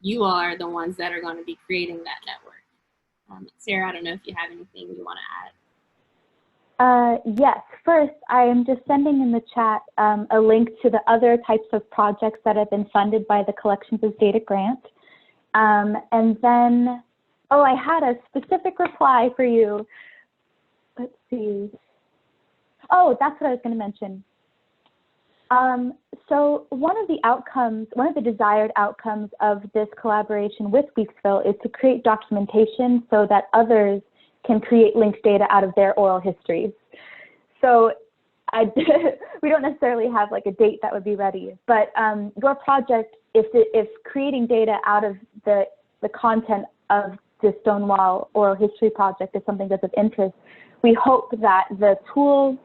B: you all are the ones that are going to be creating that network. Sarah, I don't know if you have anything you want to add.
C: Yes, first, I am just sending in the chat a link to the other types of projects that have been funded by the Collections as Data grant. And then, oh, I had a specific reply for you. Let's see. Oh, that's what I was going to mention. So one of the desired outcomes of this collaboration with Weeksville is to create documentation so that others can create linked data out of their oral histories. So we don't necessarily have like a date that would be ready, but your project, if creating data out of the content of the Stonewall oral history project is something that's of interest, we hope that the tools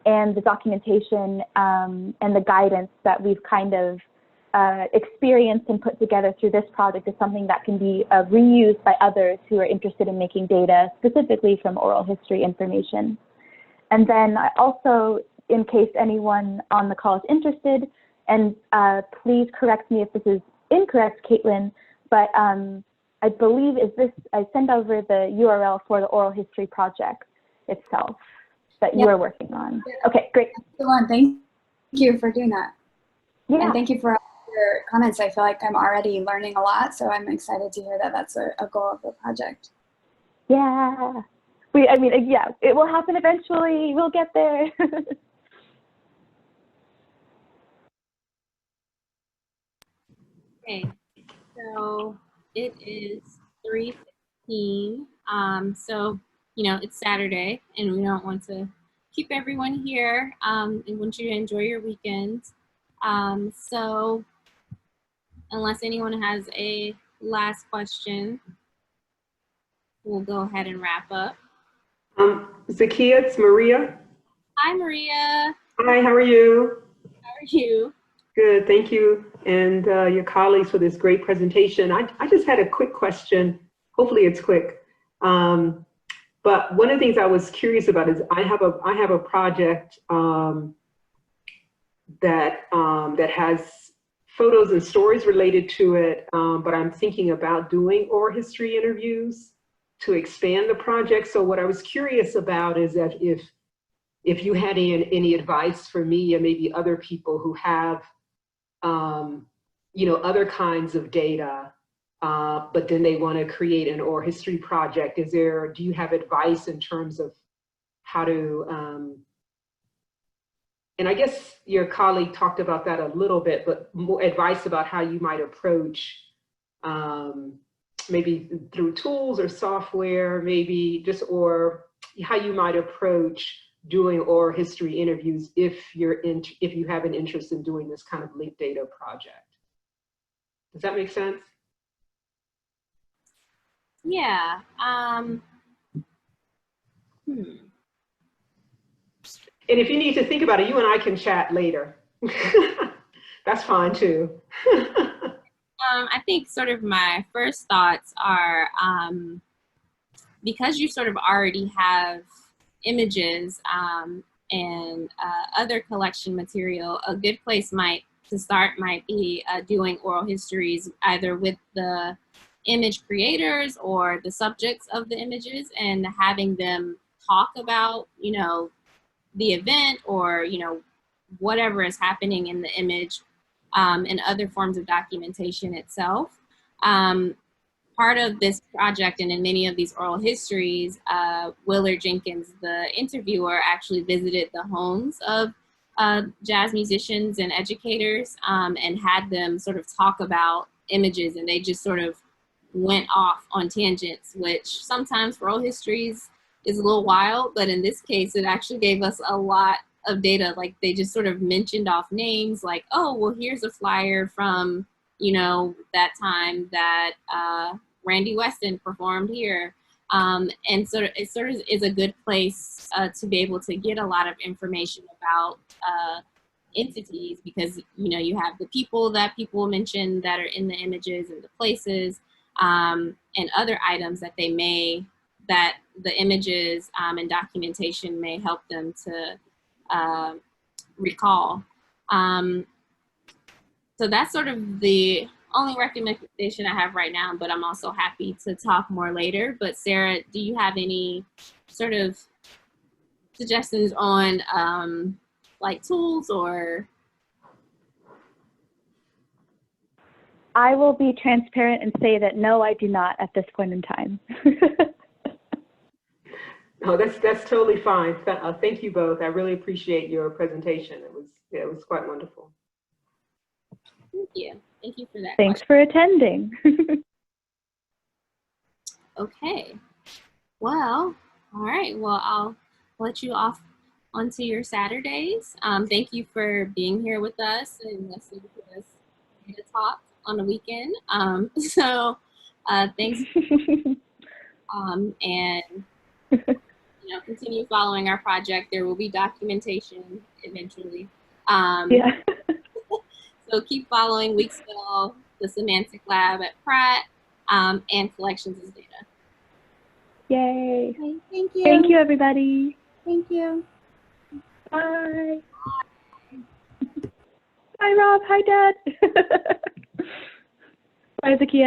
C: and the documentation and the guidance that we've kind of experienced and put together through this project is something that can be reused by others who are interested in making data specifically from oral history information. And then I also, in case anyone on the call is interested, and please correct me if this is incorrect, Caitlin, but I believe I send over the URL for the oral history project itself that you are working on. Okay, great.
F: Thank you for doing that.
C: Yeah.
F: And thank you for all your comments. I feel like I'm already learning a lot, so I'm excited to hear that that's a goal of the project.
C: Yeah. Yeah, it will happen eventually. We'll get there.
B: Okay, so it is 3:15. So, it's Saturday and we don't want to keep everyone here and want you to enjoy your weekend. So unless anyone has a last question, we'll go ahead and wrap up.
G: Zakiya, it's Maria.
B: Hi, Maria.
G: Hi, how are you?
B: How are you?
G: Good, thank you. And your colleagues for this great presentation. I just had a quick question. Hopefully it's quick. But one of the things I was curious about is I have a project that has photos and stories related to it, but I'm thinking about doing oral history interviews to expand the project. So what I was curious about is that if you had any advice for me and maybe other people who have other kinds of data, but then they want to create an oral history project. Do you have advice in terms of how to, and I guess your colleague talked about that a little bit, but more advice about how you might approach maybe through tools or software, maybe just, or, how you might approach doing oral history interviews if if you have an interest in doing this kind of linked data project. Does that make sense?
B: Yeah.
G: And if you need to think about it, you and I can chat later. That's fine too.
B: I think sort of my first thoughts are, because you sort of already have images and other collection material, a good place to start might be doing oral histories either with the image creators or the subjects of the images, and having them talk about, you know, the event or, you know, whatever is happening in the image, and other forms of documentation itself. Part of this project and in many of these oral histories, Willard Jenkins, the interviewer, actually visited the homes of jazz musicians and educators, and had them sort of talk about images, and they just sort of went off on tangents, which sometimes for oral histories is a little wild, but in this case, it actually gave us a lot of data. Like, they just sort of mentioned off names, like, oh, well, here's a flyer from, you know, that time that Randy Weston performed here. And it sort of is a good place to be able to get a lot of information about entities, because, you know, you have the people that people mention that are in the images and the places, and other items that that the images and documentation may help them to recall. So that's sort of the only recommendation I have right now, but I'm also happy to talk more later. But Sarah, do you have any sort of suggestions on like tools or?
C: I will be transparent and say that no, I do not at this point in time.
G: No, that's totally fine. Thank you both. I really appreciate your presentation. It was quite wonderful.
B: Thank you. Thank you for that.
C: Thanks for attending.
B: Okay. Well, all right. Well, I'll let you off onto your Saturdays. Thank you for being here with us and listening to us talk on the weekend. Thanks. And you know, continue following our project. There will be documentation eventually.
C: Yeah.
B: So keep following Weeksville, the Semantic Lab at Pratt, and Collections as Data.
C: Yay.
B: Okay, thank you.
C: Thank you, everybody.
B: Thank you.
C: Bye. Bye, Rob. Hi, Dad. Bye, Zakiya.